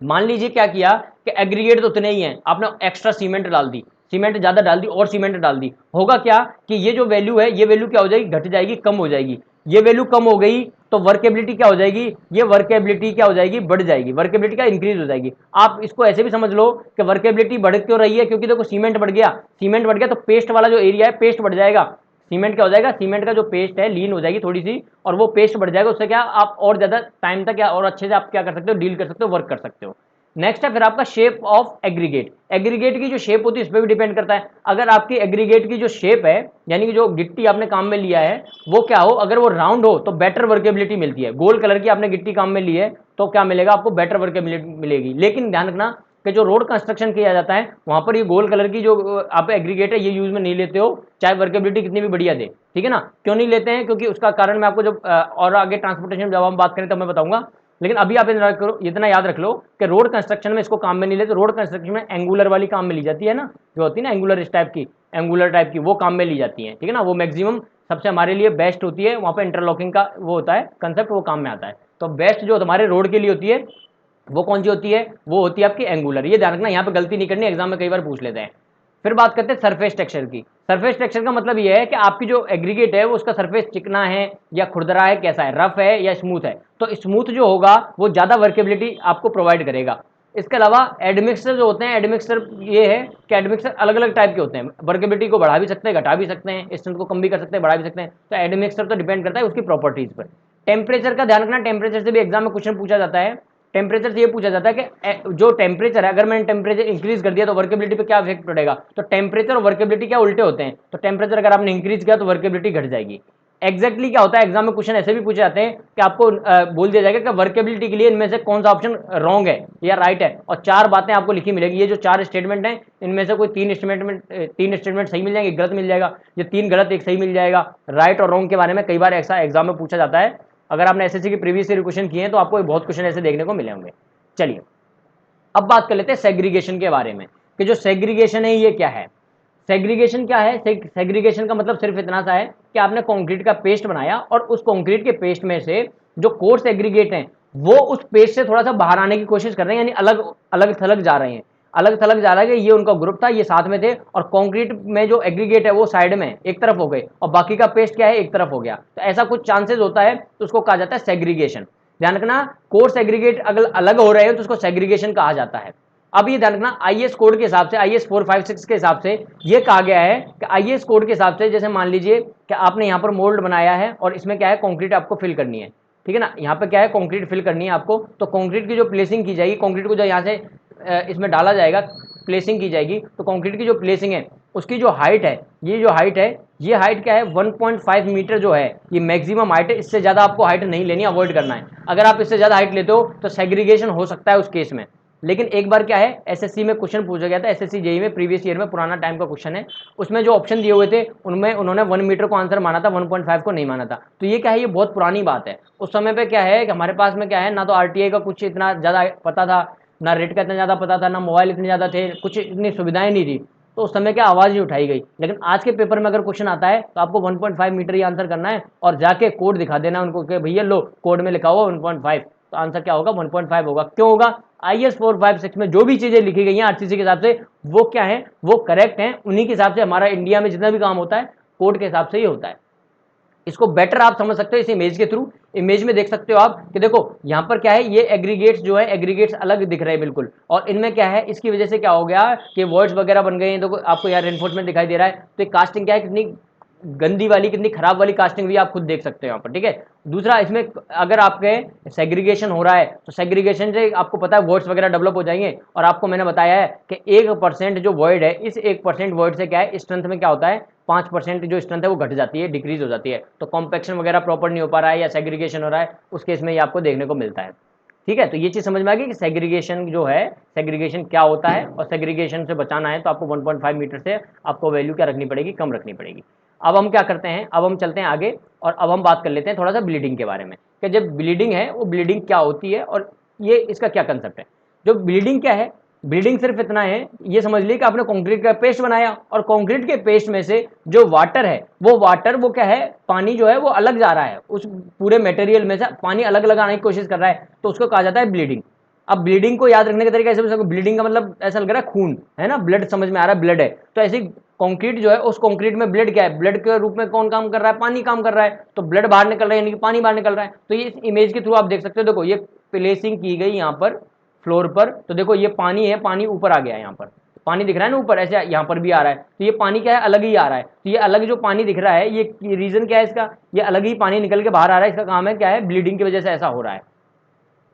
मान लीजिए क्या किया कि एग्रीगेट तो उतने ही हैं, आपने एक्स्ट्रा सीमेंट डाल दी, सीमेंट ज्यादा डाल दी और सीमेंट डाल दी, होगा क्या कि ये जो वैल्यू है ये वैल्यू क्या हो जाएगी, घट जाएगी, कम हो जाएगी। ये वैल्यू कम हो गई तो वर्केबिलिटी क्या हो जाएगी, ये वर्केबिलिटी क्या हो जाएगी, बढ़ जाएगी, वर्केबिलिटी क्या इंक्रीज हो जाएगी। आप इसको ऐसे भी समझ लो कि वर्केबिलिटी बढ़ क्यों रही है, क्योंकि देखो सीमेंट बढ़ गया, सीमेंट बढ़ गया तो पेस्ट वाला जो एरिया है पेस्ट बढ़ जाएगा। सीमेंट क्या हो जाएगा, सीमेंट का जो पेस्ट है लीन हो जाएगी थोड़ी सी, और वो पेस्ट बढ़ जाएगा। उससे क्या आप और ज्यादा टाइम तक और अच्छे से आप क्या कर सकते हो, डील कर सकते हो, वर्क कर सकते हो। नेक्स्ट है फिर आपका शेप ऑफ एग्रीगेट। एग्रीगेट की जो शेप होती है इस पर भी डिपेंड करता है। अगर आपकी एग्रीगेट की जो शेप है, यानी कि जो गिट्टी आपने काम में लिया है वो क्या हो, अगर वो राउंड हो तो बेटर वर्केबिलिटी मिलती है। गोल कलर की आपने गिट्टी काम में ली है तो क्या मिलेगा आपको, बेटर वर्केबिलिटी मिलेगी। लेकिन ध्यान रखना कि जो रोड कंस्ट्रक्शन किया जाता है वहां पर ये गोल कलर की जो आप एग्रीगेट है ये यूज में नहीं लेते हो, चाहे वर्केबिलिटी कितनी भी बढ़िया दे, ठीक है ना। क्यों नहीं लेते हैं, क्योंकि उसका कारण मैं आपको जब और आगे ट्रांसपोर्टेशन जब हम बात करें तब मैं बताऊंगा। लेकिन अभी आप इतना याद रख लो कि रोड कंस्ट्रक्शन में इसको काम में नहीं लेते। रोड कंस्ट्रक्शन में एंगुलर वाली काम में ली जाती है ना, जो होती है ना एंगुलर इस टाइप की, एंगुलर टाइप की, वो काम में ली जाती है, ठीक है ना। वो मैक्सिमम सबसे हमारे लिए बेस्ट होती है, वहां पर इंटरलॉकिंग का वो होता है कंसेप्ट, वो काम में आता है। तो बेस्ट जो हमारे रोड के लिए होती है वो कौन सी होती है, वो होती है आपकी एंगुलर। ये ध्यान रखना, यहाँ पे गलती नहीं करनी, एग्जाम में कई बार पूछ लेते हैं। फिर बात करते हैं सरफेस टेक्सचर की। सरफेस टेक्सचर का मतलब ये है कि आपकी जो एग्रीगेट है वो उसका सरफेस चिकना है या खुरदरा है, कैसा है, रफ है या स्मूथ है। तो स्मूथ जो होगा वो ज्यादा वर्केबिलिटी आपको प्रोवाइड करेगा। इसके अलावा एडमिक्सर जो होते हैं, एडमिक्सर ये है कि एडमिक्सर अलग अलग टाइप के होते हैं, वर्केबिलिटी को बढ़ा भी सकते हैं, घटा भी सकते हैं, स्ट्रेंथ को कम भी कर सकते हैं, बढ़ा भी सकते हैं। तो एडमिक्सर तो डिपेंड करता है उसकी प्रॉपर्टीज पर। टेम्परेचर का ध्यान रखना, टेम्परेचर से भी एग्जाम में क्वेश्चन पूछा जाता है। टेम्परेचर से ये पूछा जाता है कि जो टेम्परेचर है, अगर मैंने टेम्परेचर इंक्रीज कर दिया तो वर्केबिलिटी पे क्या इफेक्ट पड़ेगा। तो टेम्परेचर और वर्केबिलिटी क्या उल्टे होते हैं। तो टेम्परेचर अगर आपने इंक्रीज किया तो वर्केबिलिटी घट जाएगी। एग्जैक्टली क्या होता है, एग्जाम में क्वेश्चन ऐसे भी पूछे जाते हैं कि आपको बोल दिया जाएगा कि वर्केबिलिटी के लिए इनमें से कौन सा ऑप्शन रॉन्ग है या राइट है, और चार बातें आपको लिखी मिलेगी। ये जो चार स्टेटमेंट हैं इनमें से कोई तीन स्टेटमेंट सही मिल जाएंगे, गलत मिल जाएगा, ये तीन गलत एक सही मिल जाएगा। राइट और रॉन्ग के बारे में कई बार ऐसा एग्जाम में पूछा जाता है। अगर आपने एसएससी की प्रीवियस ईयर क्वेश्चन किए हैं तो आपको बहुत क्वेश्चन ऐसे देखने को मिले होंगे। चलिए अब बात कर लेते हैं सेग्रीगेशन के बारे में, कि जो सेग्रीगेशन है ये क्या है। सेग्रीगेशन क्या है, सेग्रीगेशन का मतलब सिर्फ इतना सा है कि आपने कंक्रीट का पेस्ट बनाया और उस कंक्रीट के पेस्ट में से जो कोर्स एग्रीगेट हैं वो उस पेस्ट से थोड़ा सा बाहर आने की कोशिश कर रहे हैं, यानी अलग अलग थलग जा रहे हैं। अलग थलग जा रहा है कि ये उनका ग्रुप था, ये साथ में थे, और कंक्रीट में जो एग्रीगेट है वो साइड में एक तरफ हो गए और बाकी का पेस्ट क्या है एक तरफ हो गया। तो ऐसा कुछ चांसेस होता है, तो उसको कहा जाता है सेग्रीगेशन। ध्यान रखना, कोर्स एग्रीगेट अगर अलग हो रहे हैं तो उसको सेग्रीगेशन कहा जाता है। अब ये ध्यान रखना, आईएस कोड के हिसाब से, आईएस 456 के हिसाब से ये कहा गया है कि आईएस कोड के हिसाब से, जैसे मान लीजिए कि आपने यहाँ पर मोल्ड बनाया है और इसमें क्या है कंक्रीट आपको फिल करनी है, ठीक है ना। यहाँ पे क्या है कंक्रीट फिल करनी है आपको, तो कंक्रीट की जो प्लेसिंग की जाएगी, कंक्रीट को जो यहाँ से इसमें डाला जाएगा, प्लेसिंग की जाएगी, तो कंक्रीट की जो प्लेसिंग है उसकी जो हाइट है, ये जो हाइट है, ये हाइट क्या है 1.5 मीटर जो है ये मैक्सिमम हाइट है। इससे ज़्यादा आपको हाइट नहीं लेनी, अवॉइड करना है। अगर आप इससे ज़्यादा हाइट लेते हो तो सेग्रीगेशन हो सकता है उस केस में। लेकिन एक बार क्या है, एसएससी में क्वेश्चन पूछा गया था, एसएससी जेई में प्रीवियस ईयर में, पुराना टाइम का क्वेश्चन है, उसमें जो ऑप्शन दिए हुए थे उनमें उन्होंने 1 मीटर को आंसर माना था, 1.5 को नहीं माना था। तो ये क्या है, ये बहुत पुरानी बात है। उस समय पे क्या है कि हमारे पास में क्या है, ना तो आरटीआई का कुछ इतना ज़्यादा पता था, ना रेट का इतना ज़्यादा पता था, ना मोबाइल इतने ज़्यादा थे, कुछ इतनी सुविधाएं नहीं थी। तो उस समय क्या आवाज़ नहीं उठाई गई। लेकिन आज के पेपर में अगर क्वेश्चन आता है तो आपको 1.5 मीटर ही आंसर करना है और जाके कोड दिखा देना उनको कि भैया लो कोड में लिखा हुआ 1.5, तो आंसर क्या होगा 1.5 होगा। क्यों होगा, IS 456 में जो भी चीजें लिखी गई हैं आरसीसी के हिसाब से वो क्या है, वो करेक्ट हैं, उन्हीं के हिसाब से हमारा इंडिया में जितना भी काम होता है कोड के हिसाब से ही होता है। इसको बेटर आप समझ सकते हो इस इमेज के थ्रू। इमेज में देख सकते हो आप कि देखो यहां पर क्या है, ये एग्रीगेट्स जो है एग्रीगेट्स अलग दिख रहे हैं बिल्कुल, और इनमें क्या है, इसकी वजह से क्या हो गया कि वर्ड्स वगैरह बन गए हैं। देखो आपको यार रेनफोर्समेंट दिखाई दे रहा है, तो कास्टिंग क्या है, कितनी गंदी वाली कितनी खराब वाली कास्टिंग भी आप खुद देख सकते हो यहाँ पर, ठीक है। दूसरा इसमें अगर आपके सेग्रीगेशन हो रहा है तो सेग्रीगेशन से आपको पता है वर्ड्स वगैरह डेवलप हो जाएंगे, और आपको मैंने बताया है कि 1% जो वर्ड है, इस 1% वर्ड से क्या है स्ट्रेंथ में क्या होता है, 5% जो स्ट्रेंथ है वो घट जाती है, डिक्रीज हो जाती है। तो कॉम्पैक्शन वगैरह प्रॉपर नहीं हो पा रहा है या सेग्रीगेशन हो रहा है, उस केस में ये आपको देखने को मिलता है, ठीक है। तो ये चीज समझ में आ गई कि सेग्रीगेशन जो है, सेग्रीगेशन क्या होता है, और सेग्रीगेशन से बचाना है तो आपको 1.5 मीटर से आपको वैल्यू क्या रखनी पड़ेगी, कम रखनी पड़ेगी। अब हम क्या करते हैं, अब हम चलते हैं आगे और अब हम बात कर लेते हैं थोड़ा सा ब्लीडिंग के बारे में, कि जब ब्लीडिंग है वो ब्लीडिंग क्या होती है और ये इसका क्या कंसेप्ट है। जो ब्लीडिंग क्या है, ब्लीडिंग सिर्फ इतना है, ये समझ लीजिए कि आपने कंक्रीट का पेस्ट बनाया और कंक्रीट के पेस्ट में से जो वाटर है वो वाटर वो क्या है, पानी जो है वो अलग जा रहा है, उस पूरे मटेरियल में से पानी अलग लगाने की कोशिश कर रहा है, तो उसको कहा जाता है ब्लीडिंग। अब ब्लीडिंग को याद रखने का तरीका ऐसे, ब्लीडिंग का मतलब ऐसा लग रहा है खून है ना, ब्लड समझ में आ रहा है, ब्लड है, तो ऐसे कंक्रीट जो है उस कंक्रीट में ब्लड क्या है, ब्लड के रूप में कौन काम कर रहा है, पानी काम कर रहा है, तो ब्लड बाहर निकल रहा है यानी कि पानी बाहर निकल रहा है। तो ये इस इमेज के थ्रू आप देख सकते हो, देखो ये प्लेसिंग की गई यहाँ पर फ्लोर पर, तो देखो ये पानी है, पानी ऊपर आ गया है, यहाँ पर पानी दिख रहा है ना ऊपर, ऐसे यहाँ पर भी आ रहा है, तो ये पानी क्या है, अलग ही आ रहा है। तो ये अलग जो पानी दिख रहा है, ये रीजन क्या है इसका, ये अलग ही पानी निकल के बाहर आ रहा है, इसका काम है क्या है, ब्लीडिंग की वजह से ऐसा हो रहा है।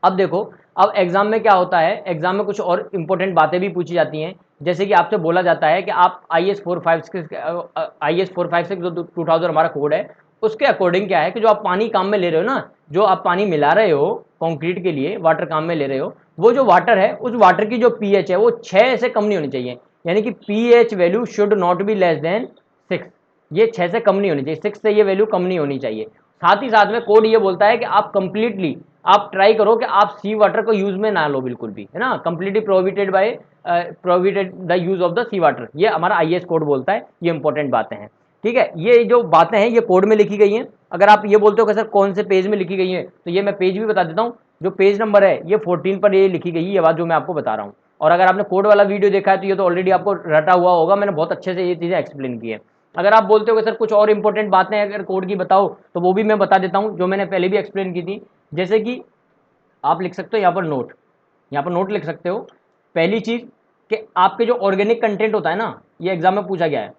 अब देखो, अब एग्जाम में क्या होता है, एग्जाम में कुछ और इंपॉर्टेंट बातें भी पूछी जाती हैं, जैसे कि आपसे बोला जाता है कि आप IS 456 जो 2000 हमारा कोड है उसके अकॉर्डिंग क्या है कि जो आप पानी काम में ले रहे हो ना, जो आप पानी मिला रहे हो कंक्रीट के लिए, वाटर काम में ले रहे हो, वो जो वाटर है उस वाटर की जो pH है वो 6 से कम नहीं होनी चाहिए, यानी कि pH value should not be less than 6, ये 6 से कम नहीं होनी चाहिए, 6 से ये वैल्यू कम नहीं होनी चाहिए। साथ ही साथ में कोड ये बोलता है कि आप कंप्लीटली आप ट्राई करो कि आप सी वाटर को यूज में ना लो बिल्कुल भी, है ना, completely prohibited the use of the sea water, ये हमारा IS कोड बोलता है, ये इंपॉर्टेंट बातें हैं, ठीक है। ये जो बातें हैं ये कोड में लिखी गई हैं। अगर आप ये बोलते हो कि सर कौन से पेज में लिखी गई है, तो ये मैं पेज भी बता देता हूँ, जो पेज नंबर है ये 14 पर ये लिखी गई है, ये बात जो मैं आपको बता रहा हूँ। और अगर आपने कोड वाला वीडियो देखा है तो ये तो ऑलरेडी आपको रटा हुआ होगा, मैंने बहुत अच्छे से ये चीज़ें एक्सप्लेन की है। अगर आप बोलते हो कि सर कुछ और इंपॉर्टेंट बातें अगर कोड की बताओ, तो वो भी मैं बता देता हूँ, जो मैंने पहले भी एक्सप्लेन की थी। जैसे कि आप लिख सकते हो यहाँ पर नोट, यहाँ पर नोट लिख सकते हो। पहली चीज़ कि आपके जो ऑर्गेनिक कंटेंट होता है ना, ये एग्जाम में पूछा गया है,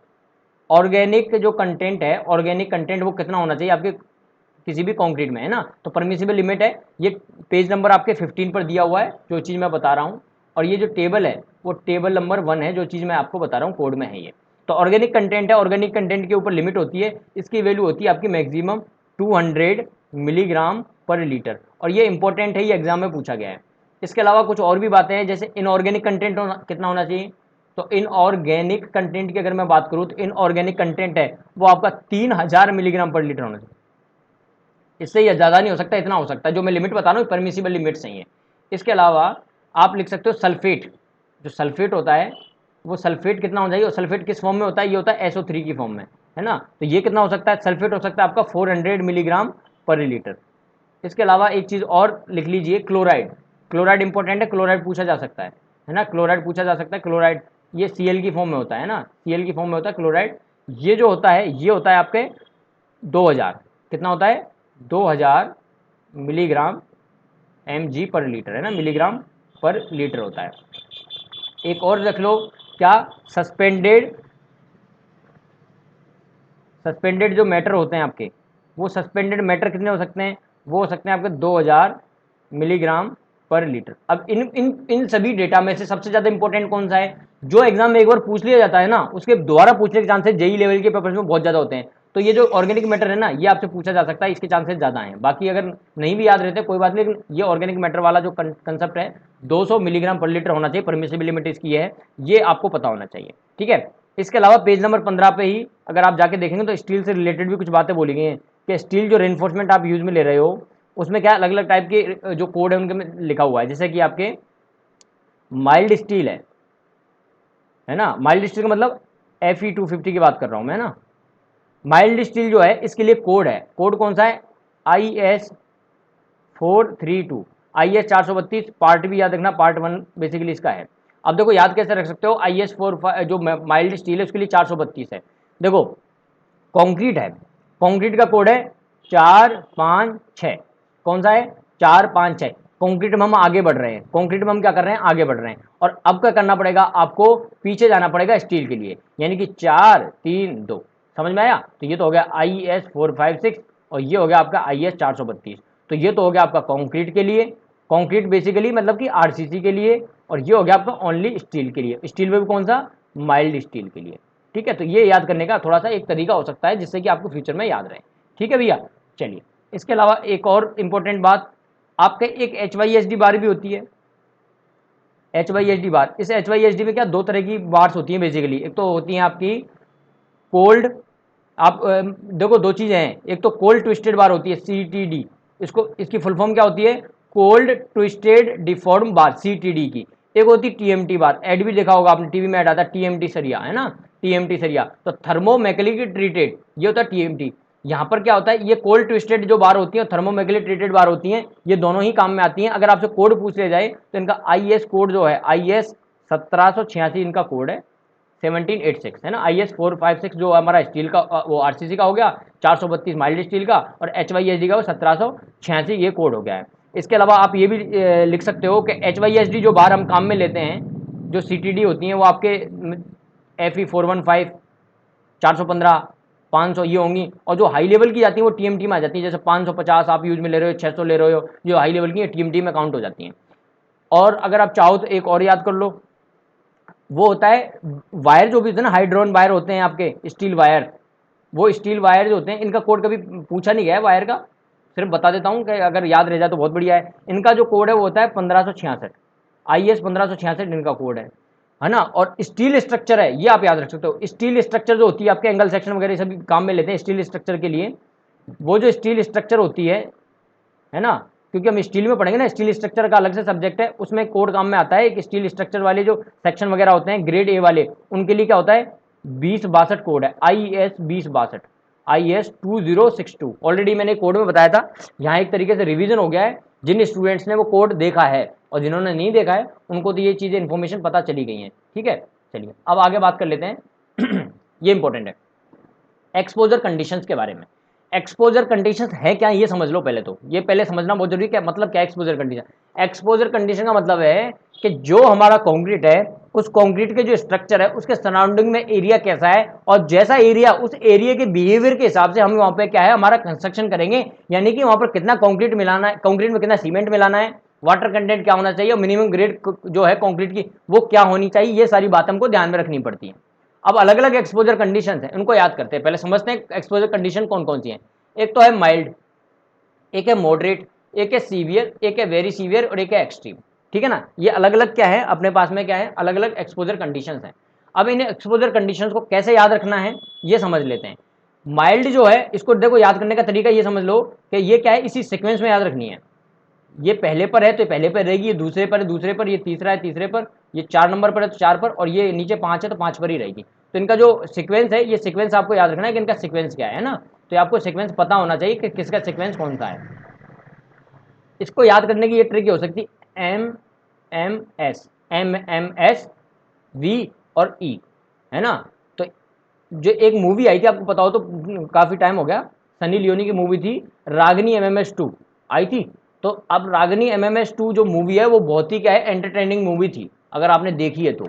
ऑर्गेनिक जो कंटेंट है, ऑर्गेनिक कंटेंट वो कितना होना चाहिए आपके किसी भी कंक्रीट में, है ना, तो परमिसिबल लिमिट है, ये पेज नंबर आपके 15 पर दिया हुआ है जो चीज़ मैं बता रहा हूँ, और ये जो टेबल है वो टेबल नंबर 1 है, जो चीज़ मैं आपको बता रहा हूँ कोड में है ये। तो ऑर्गेनिक कंटेंट है, ऑर्गेनिक कंटेंट के ऊपर लिमिट होती है, इसकी वैल्यू होती है आपकी मैक्सिमम 200 मिलीग्राम पर लीटर, और ये इंपॉर्टेंट है, ये एग्जाम में पूछा गया है। इसके अलावा कुछ और भी बातें हैं, जैसे इनऑर्गेनिक कंटेंट कितना होना चाहिए, तो इनऑर्गेनिक कंटेंट की अगर मैं बात करूँ तो इनऑर्गेनिक कंटेंट है वो आपका 3000 मिलीग्राम पर लीटर होना चाहिए, इससे ये ज़्यादा नहीं हो सकता, इतना हो सकता है, जो मैं लिमिट बता रहा हूँ परमिसिबल लिमिट सही है। इसके अलावा आप लिख सकते हो सल्फेट, जो सल्फेट होता है वो सल्फेट कितना हो जाएगा, सल्फेट किस फॉर्म में होता है, ये होता है SO3 की फॉर्म में, है ना, तो ये कितना हो सकता है, सल्फेट हो सकता है आपका 400 मिलीग्राम पर लीटर। इसके अलावा एक चीज़ और लिख लीजिए, क्लोराइड, क्लोराइड इंपॉर्टेंट है, क्लोराइड पूछा जा सकता है ना, क्लोराइड पूछा जा सकता है, क्लोराइड ये Cl की फॉर्म में होता है ना, Cl की फॉर्म में होता है क्लोराइड, ये जो होता है ये होता है आपके 2000, कितना होता है 2000 मिलीग्राम mg पर लीटर, है ना, मिलीग्राम पर लीटर होता है। एक और रख लो, क्या, सस्पेंडेड, सस्पेंडेड जो मैटर होते हैं आपके, वो सस्पेंडेड मैटर कितने हो सकते हैं, वो हो सकते हैं आपके 2000 मिलीग्राम पर लीटर। अब इन इन इन सभी डेटा में से सबसे ज़्यादा इंपॉर्टेंट कौन सा है, जो एग्जाम में एक बार पूछ लिया जाता है ना, उसके दोबारा पूछने के चांसेस जेई लेवल के पेपर्स में बहुत ज़्यादा होते हैं, तो ये जो ऑर्गेनिक मैटर है ना, ये आपसे पूछा जा सकता है, इसके चांसेस ज़्यादा हैं। बाकी अगर नहीं भी याद रहते कोई बात नहीं, लेकिन ये ऑर्गेनिक मैटर वाला जो कंसेप्ट है 200 मिलीग्राम पर लीटर होना चाहिए, परमिसिबल लिमिट इसकी है, ये आपको पता होना चाहिए, ठीक है। इसके अलावा पेज नंबर 15 पे ही अगर आप जाके देखेंगे तो स्टील से रिलेटेड भी कुछ बातें बोली गई हैं, कि स्टील जो रेनफोर्समेंट आप यूज में ले रहे हो उसमें क्या अलग अलग टाइप के जो कोड है उनके में लिखा हुआ है, जैसे कि आपके माइल्ड स्टील है ना, माइल्ड स्टील का मतलब Fe250 की बात कर रहा हूं मैं ना, माइल्ड स्टील जो है इसके लिए कोड है, कोड कौन सा है, IS 432, IS 432 पार्ट भी याद रखना, पार्ट 1 बेसिकली इसका है। अब देखो याद कैसे रख सकते हो, IS 45 जो माइल्ड स्टील है उसके लिए 432 है। देखो कंक्रीट है, कंक्रीट का कोड है 456, कौन सा है 456। कंक्रीट में हम आगे बढ़ रहे हैं, कंक्रीट में हम क्या कर रहे हैं, आगे बढ़ रहे हैं। और अब क्या करना पड़ेगा, आपको पीछे जाना पड़ेगा स्टील के लिए, यानी कि 432, समझ में आया। तो ये तो हो गया IS 456 और ये हो गया आपका IS 432। तो ये तो हो गया आपका कंक्रीट के लिए, कंक्रीट बेसिकली मतलब कि RCC के लिए, और ये हो गया आपका ओनली स्टील के लिए, स्टील में भी कौन सा, माइल्ड स्टील के लिए। ठीक है, तो ये याद करने का थोड़ा सा एक तरीका हो सकता है जिससे कि आपको फ्यूचर में याद रहे। ठीक है भैया, चलिए इसके अलावा एक और इंपॉर्टेंट बात, आपके एक HYSD बार भी होती है, HYSD बार। इस HYSD में क्या दो तरह की बार्स होती हैं बेसिकली, एक तो होती हैं आपकी कोल्ड, आप देखो दो चीजें हैं, एक तो कोल्ड ट्विस्टेड बार होती है CTD, इसको इसकी फुल फॉर्म क्या होती है, कोल्ड ट्विस्टेड डिफॉर्म बार CTD की। एक होती TMT बार, ऐड भी देखा होगा आपने, टीवी में ऐड आता है TMT सरिया, है ना, TMT सरिया, तो थर्मोमैकेनिकली ट्रीटेड, ये होता है TMT। यहाँ पर क्या होता है, ये कोल्ड ट्विस्टेड जो बार होती है थर्मोमैकेनिकली ट्रीटेड बार होती हैं, ये दोनों ही काम में आती हैं। अगर आपसे कोड पूछ लिया जाए तो इनका IS कोड जो है IS 1786 इनका कोड है, 1786 है ना। IS 456 जो हमारा स्टील का वो RCC का हो गया, 432 माइल्ड स्टील का, और HYSD का वो 1786 ये कोड हो गया है। इसके अलावा आप ये भी लिख सकते हो कि HYSD जो बार हम काम में लेते हैं, जो CTD होती हैं वो आपके FE 415, 415, 500 ये होंगी, और जो हाई लेवल की जाती है वो TMT में आ जाती है, जैसे 550 आप यूज में ले रहे हो, 600 ले रहे हो, जो हाई लेवल की है TMT में काउंट हो जाती हैं। और अगर आप चाहो तो एक और याद कर लो, वो होता है वायर जो भी होते हैं ना, हाइड्रोन वायर होते हैं आपके, स्टील वायर, वो स्टील वायर जो होते हैं इनका कोड कभी पूछा नहीं गया है वायर का, सिर्फ बता देता हूँ कि अगर याद रह जाए तो बहुत बढ़िया है। इनका जो कोड है वो होता है 1566, IS 1566 इनका कोड है ना। और स्टील स्ट्रक्चर है, ये आप याद रख सकते हो, स्टील स्ट्रक्चर जो होती है आपके एंगल सेक्शन वगैरह सभी काम में लेते हैं स्टील स्ट्रक्चर के लिए। वो जो स्टील स्ट्रक्चर होती है ना, क्योंकि हम स्टील में पढ़ेंगे ना, स्टील स्ट्रक्चर का अलग से सब्जेक्ट है, उसमें कोड काम में आता है। एक स्टील स्ट्रक्चर वाले जो सेक्शन वगैरह होते हैं ग्रेड A वाले, उनके लिए क्या होता है 2062 कोड है, IS 2062, IS 2062। ऑलरेडी मैंने कोड में बताया था, यहाँ एक तरीके से रिवीजन हो गया है। जिन स्टूडेंट्स ने वो कोड देखा है और जिन्होंने नहीं देखा है उनको तो ये चीज़ें इन्फॉर्मेशन पता चली गई हैं। ठीक है, चलिए अब आगे बात कर लेते हैं ये इंपॉर्टेंट है एक्सपोजर कंडीशंस के बारे में। एक्सपोजर कंडीशंस है क्या, ये समझ लो पहले, तो ये पहले समझना बहुत जरूरी है, मतलब क्या एक्सपोजर कंडीशन। एक्सपोजर कंडीशन का मतलब है कि जो हमारा कंक्रीट है, उस कंक्रीट के जो स्ट्रक्चर है उसके सराउंडिंग में एरिया कैसा है, और जैसा एरिया उस एरिया के बिहेवियर के हिसाब से हम वहां पे क्या है हमारा कंस्ट्रक्शन करेंगे। यानी कि वहां पर कितना कंक्रीट मिलाना है, कंक्रीट में कितना सीमेंट मिलाना है, वाटर कंटेंट क्या होना चाहिए, और मिनिमम ग्रेड जो है कंक्रीट की वो क्या होनी चाहिए, ये सारी बातें हमको ध्यान में रखनी पड़ती है। अब अलग अलग एक्सपोजर कंडीशंस हैं, उनको याद करते हैं, पहले समझते हैं एक्सपोजर कंडीशन कौन कौन सी हैं। एक तो है माइल्ड, एक है मॉडरेट, एक है सीवियर, एक है वेरी सीवियर, और एक है एक्सट्रीम। ठीक है ना, ये अलग अलग क्या है अपने पास में, क्या है अलग अलग एक्सपोजर कंडीशंस हैं। अब इन एक्सपोजर कंडीशंस को कैसे याद रखना है ये समझ लेते हैं। माइल्ड जो है इसको देखो याद करने का तरीका ये समझ लो कि ये क्या है, इसी सीक्वेंस में याद रखनी है। ये पहले पर है तो पहले पर रहेगी, ये दूसरे पर है दूसरे पर, ये तीसरा है तीसरे पर, ये 4 नंबर पर है तो 4 पर, और ये नीचे 5 है तो 5 पर ही रहेगी। तो इनका जो सीक्वेंस है, ये सीक्वेंस आपको याद रखना है कि इनका सीक्वेंस क्या है ना। तो आपको सीक्वेंस पता होना चाहिए कि किसका सीक्वेंस कौन सा है। इसको याद करने की ये ट्रिक हो सकती है एम एम एस वी और ई, है ना। तो जो एक मूवी आई थी आपको पता हो तो, काफ़ी टाइम हो गया, सनी लियोनी की मूवी थी रागनी MMS2 आई थी। तो अब रागनी MMS2 जो मूवी है वो बहुत ही क्या है एंटरटेनिंग मूवी थी, अगर आपने देखी है तो।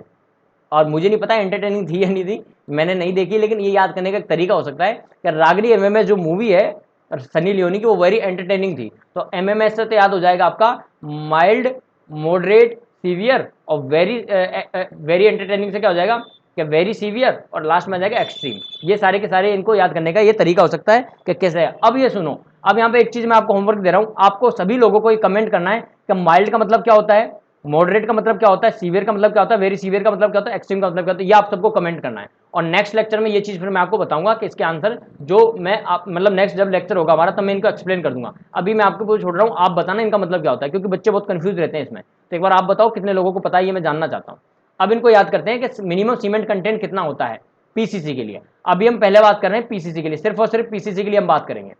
और मुझे नहीं पता एंटरटेनिंग थी या नहीं थी, मैंने नहीं देखी, लेकिन ये याद करने का एक तरीका हो सकता है कि रागनी MMS जो मूवी है सनी लियोनी की, वो वेरी एंटरटेनिंग थी। तो MMS से तो याद हो जाएगा आपका माइल्ड, मॉडरेट, सीवियर, और वेरी वेरी एंटरटेनिंग से क्या हो जाएगा कि वेरी सीवियर, और लास्ट में आ जाएगा एक्सट्रीम। ये सारे के सारे इनको याद करने का ये तरीका हो सकता है कि कैसे है। अब ये सुनो, अब यहाँ पे एक चीज मैं आपको होमवर्क दे रहा हूँ, आपको सभी लोगों को ये कमेंट करना है कि माइल्ड का मतलब क्या होता है, मॉडरेट का मतलब क्या होता है, सीवियर का मतलब क्या होता है, वेरी सीवियर का मतलब क्या होता है, एक्सट्रीम का मतलब क्या होता है, ये आप सबको कमेंट करना है। और नेक्स्ट लेक्चर में ये चीज फिर मैं आपको बताऊंगा कि इसके आंसर जो मैं आप मतलब नेक्स्ट जब लेक्चर होगा हमारा तब मैं इनको एक्सप्लेन कर दूंगा। अभी मैं आपको छोड़ रहा हूँ, आप बताना इनका मतलब क्या होता है, क्योंकि बच्चे बहुत कंफ्यूज रहते हैं इसमें। तो एक बार आप बताओ कितने लोगों को पता है, ये मैं जानना चाहता हूँ। अब इनको याद करते हैं कि मिनिमम सीमेंट कंटेंट कितना होता है पीसीसी के लिए। अभी हम पहले बात कर रहे हैं पीसीसी के लिए, सिर्फ और सिर्फ पीसीसी के लिए हम बात करेंगे।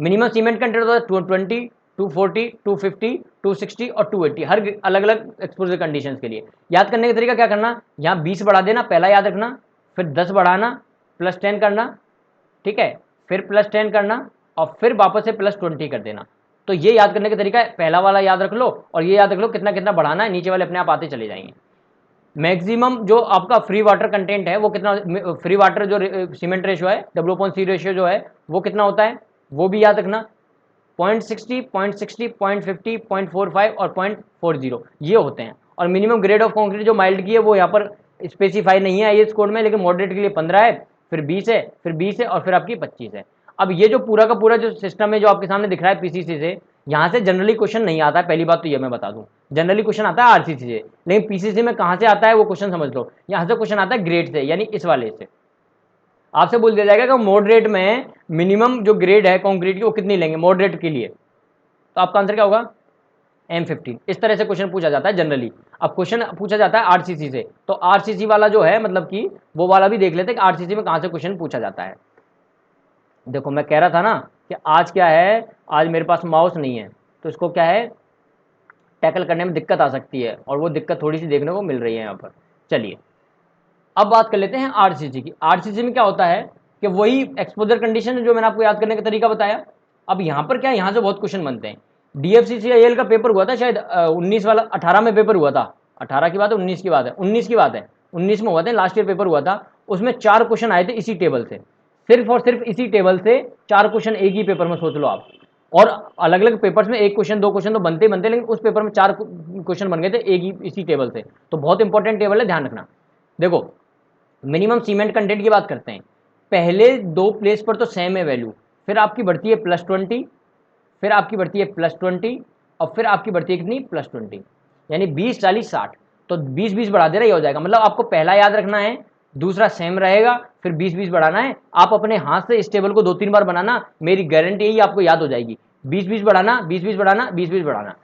मिनिमम सीमेंट कंटेंट होता है 20 240, 250, 260 और 280, हर अलग अलग एक्सपोजर कंडीशंस के लिए। याद करने का तरीका क्या करना, यहाँ 20 बढ़ा देना, पहला याद रखना, फिर 10 बढ़ाना, प्लस 10 करना, ठीक है, फिर प्लस 10 करना और फिर वापस से प्लस 20 कर देना। तो ये याद करने का तरीका है, पहला वाला याद रख लो और ये याद रख लो कितना कितना बढ़ाना है, नीचे वाले अपने आप आते चले जाएंगे। मैक्सिमम जो आपका फ्री वाटर कंटेंट है वो कितना, फ्री वाटर जो सीमेंट रेशियो है, W/C रेशियो जो है वो कितना होता है, वो भी याद रखना, 0.60, 0.60, 0.50, 0.45 और 0.40 ये होते हैं। और मिनिमम ग्रेड ऑफ कंक्रीट जो माइल्ड की है वो यहाँ पर स्पेसिफाई नहीं है IS कोड में, लेकिन मॉडरेट के लिए 15 है, फिर 20 है, फिर 20 है और फिर आपकी 25 है। अब ये जो पूरा का पूरा जो सिस्टम है जो आपके सामने दिख रहा है PCC से, यहाँ से जनरली क्वेश्चन नहीं आता है, पहली बात तो ये मैं बता दूं, जनरली क्वेश्चन आता है RCC से, लेकिन PCC में कहाँ से आता है वो क्वेश्चन समझ लो, यहाँ से क्वेश्चन आता है ग्रेड से, यानी इस वाले से। आपसे बोल दिया जाएगा कि मॉडरेट में मिनिमम जो ग्रेड है कंक्रीट की वो कितनी लेंगे मॉडरेट के लिए, तो आपका आंसर क्या होगा M15। इस तरह से क्वेश्चन पूछा जाता है जनरली। अब क्वेश्चन पूछा जाता है RCC से, तो RCC वाला जो है मतलब कि वो वाला भी देख लेते हैं कि RCC में कहाँ से क्वेश्चन पूछा जाता है। देखो मैं कह रहा था ना कि आज क्या है, आज मेरे पास माउस नहीं है तो इसको क्या है टैकल करने में दिक्कत आ सकती है, और वो दिक्कत थोड़ी सी देखने को मिल रही है यहाँ पर। चलिए अब बात कर लेते हैं RCC की। RCC में क्या होता है कि वही एक्सपोजर कंडीशन जो मैंने आपको याद करने का तरीका बताया। अब यहाँ पर क्या है, यहाँ से बहुत क्वेश्चन बनते हैं। DFCCIL का पेपर हुआ था शायद 19 वाला, 18 में पेपर हुआ था, 18 की बात है 19 की बात है, 19 की बात है, 19 में हुआ था, लास्ट ईयर पेपर हुआ था। उसमें 4 क्वेश्चन आए थे इसी टेबल से, सिर्फ और सिर्फ इसी टेबल से 4 क्वेश्चन एक ही पेपर में, सोच लो आप। और अलग अलग पेपर्स में 1 क्वेश्चन 2 क्वेश्चन तो बनते ही बनते, लेकिन उस पेपर में 4 क्वेश्चन बन गए थे एक ही इसी टेबल से। तो बहुत इंपॉर्टेंट टेबल है, ध्यान रखना। देखो मिनिमम सीमेंट कंटेंट की बात करते हैं, पहले 2 प्लेस पर तो सेम है वैल्यू, फिर आपकी बढ़ती है +20, फिर आपकी बढ़ती है +20 और फिर आपकी बढ़ती है कितनी +20, यानी 20 40 60। तो 20 20 बढ़ा दे रहा, ये हो जाएगा। मतलब आपको पहला याद रखना है, दूसरा सेम रहेगा, फिर 20 20 बढ़ाना है। आप अपने हाथ से इस टेबल को 2-3 बार बनाना, मेरी गारंटी यही आपको याद हो जाएगी। 20 20 बढ़ाना, 20 20 बढ़ाना, 20 20 बढ़ाना।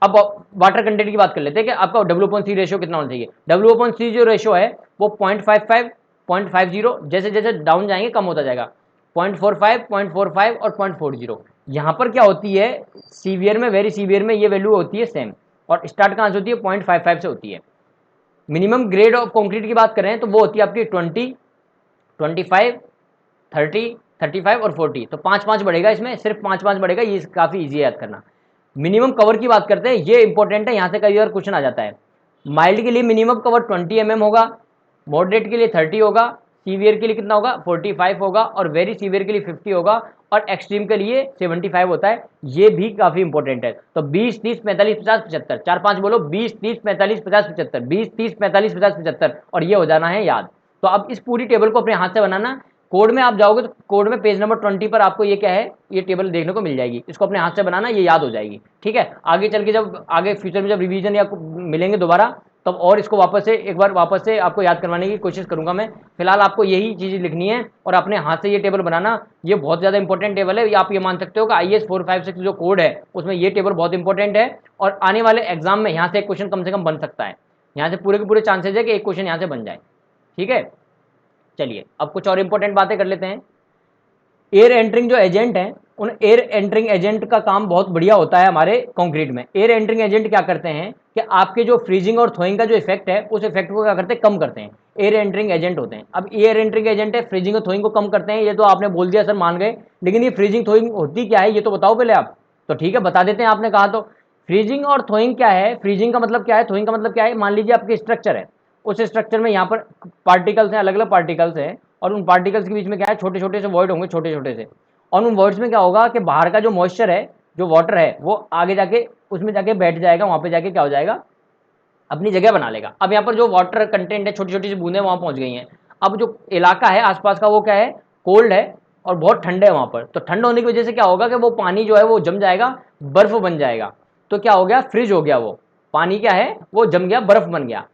अब वाटर कंटेंट की बात कर लेते हैं कि आपका W/C रेशियो कितना होना चाहिए। W/C जो रेशियो है वो 0.55, 0.50, जैसे जैसे डाउन जाएंगे कम होता जाएगा, 0.45, 0.45 और 0.40। यहाँ पर क्या होती है, सीवियर में, वेरी सीवियर में ये वैल्यू होती है सेम, और स्टार्ट कहाँ से होती है 0.55 से होती है। मिनिमम ग्रेड ऑफ कंक्रीट की बात करें तो वो होती है आपकी 20, 25, 30, 35 और 40। तो 5-5 बढ़ेगा, इसमें सिर्फ 5-5 बढ़ेगा, ये काफ़ी ईजी है याद करना। मिनिमम कवर की बात करते हैं, ये इंपॉर्टेंट है, यहाँ से कई बार क्वेश्चन आ जाता है। माइल्ड के लिए मिनिमम कवर 20 mm होगा, मॉडरेट के लिए 30 होगा, सीवियर के लिए कितना होगा 45 होगा, और वेरी सीवियर के लिए 50 होगा, और एक्सट्रीम के लिए 75 होता है। ये भी काफ़ी इंपॉर्टेंट है। तो 20 30 45 50 75, 4-5 बोलो, 20 30 45 50 75, 20 30 45 50 75, और ये हो जाना है याद। तो अब इस पूरी टेबल को अपने हाथ से बनाना, कोड में आप जाओगे तो कोड में पेज नंबर 20 पर आपको ये क्या है, ये टेबल देखने को मिल जाएगी। इसको अपने हाथ से बनाना, ये याद हो जाएगी, ठीक है। आगे चल के जब आगे फ्यूचर में जब रिवीजन या मिलेंगे दोबारा, तब और इसको वापस से एक बार वापस से आपको याद करवाने की कोशिश करूंगा मैं। फिलहाल आपको यही चीज़ लिखनी है और अपने हाथ से ये टेबल बनाना। ये बहुत ज़्यादा इंपॉर्टेंट टेबल है, आप ये मान सकते हो कि IS 456 जो कोड है उसमें ये टेबल बहुत इंपॉर्टेंट है, और आने वाले एग्जाम में यहाँ से एक क्वेश्चन कम से कम बन सकता है। यहाँ से पूरे के पूरे चांसेज है कि एक क्वेश्चन यहाँ से बन जाए, ठीक है। चलिए अब कुछ और इंपॉर्टेंट बातें कर लेते हैं। एयर एंटरिंग जो एजेंट हैं, उन एयर एंटरिंग एजेंट का काम बहुत बढ़िया होता है हमारे कंक्रीट में। एयर एंटरिंग एजेंट क्या करते हैं कि आपके जो फ्रीजिंग और थोइंग का जो इफेक्ट है उस इफेक्ट को क्या करते हैं, कम करते हैं। एयर एंटरिंग एजेंट होते हैं। अब एयर एंटरिंग एजेंट है, फ्रीजिंग और थोइंग को कम करते हैं, ये तो आपने बोल दिया सर, मान गए, लेकिन ये फ्रीजिंग थोइंग होती क्या है ये तो बताओ पहले आप। तो ठीक है बता देते हैं, आपने कहा तो। फ्रीजिंग और थोइंग क्या है, फ्रीजिंग का मतलब क्या है, थोइंग का मतलब क्या है। मान लीजिए आपके स्ट्रक्चर है, उस स्ट्रक्चर में यहाँ पर पार्टिकल्स हैं, अलग अलग पार्टिकल्स हैं, और उन पार्टिकल्स के बीच में क्या है, छोटे छोटे से वॉइड होंगे, छोटे छोटे से। और उन वर्ड्स में क्या होगा कि बाहर का जो मॉइस्चर है, जो वाटर है, वो आगे जाके उसमें जाके बैठ जाएगा, वहां पे जाके क्या हो जाएगा, अपनी जगह बना लेगा। अब यहाँ पर जो वाटर कंटेंट है, छोटी छोटी सी बूंदें वहां पहुंच गई हैं। अब जो इलाका है आसपास का वो क्या है, कोल्ड है और बहुत ठंड है वहां पर। तो ठंड होने की वजह से क्या होगा कि वो पानी जो है वो जम जाएगा, बर्फ बन जाएगा। तो क्या हो गया, फ्रिज हो गया, वो पानी क्या है वो जम गया, बर्फ बन गया।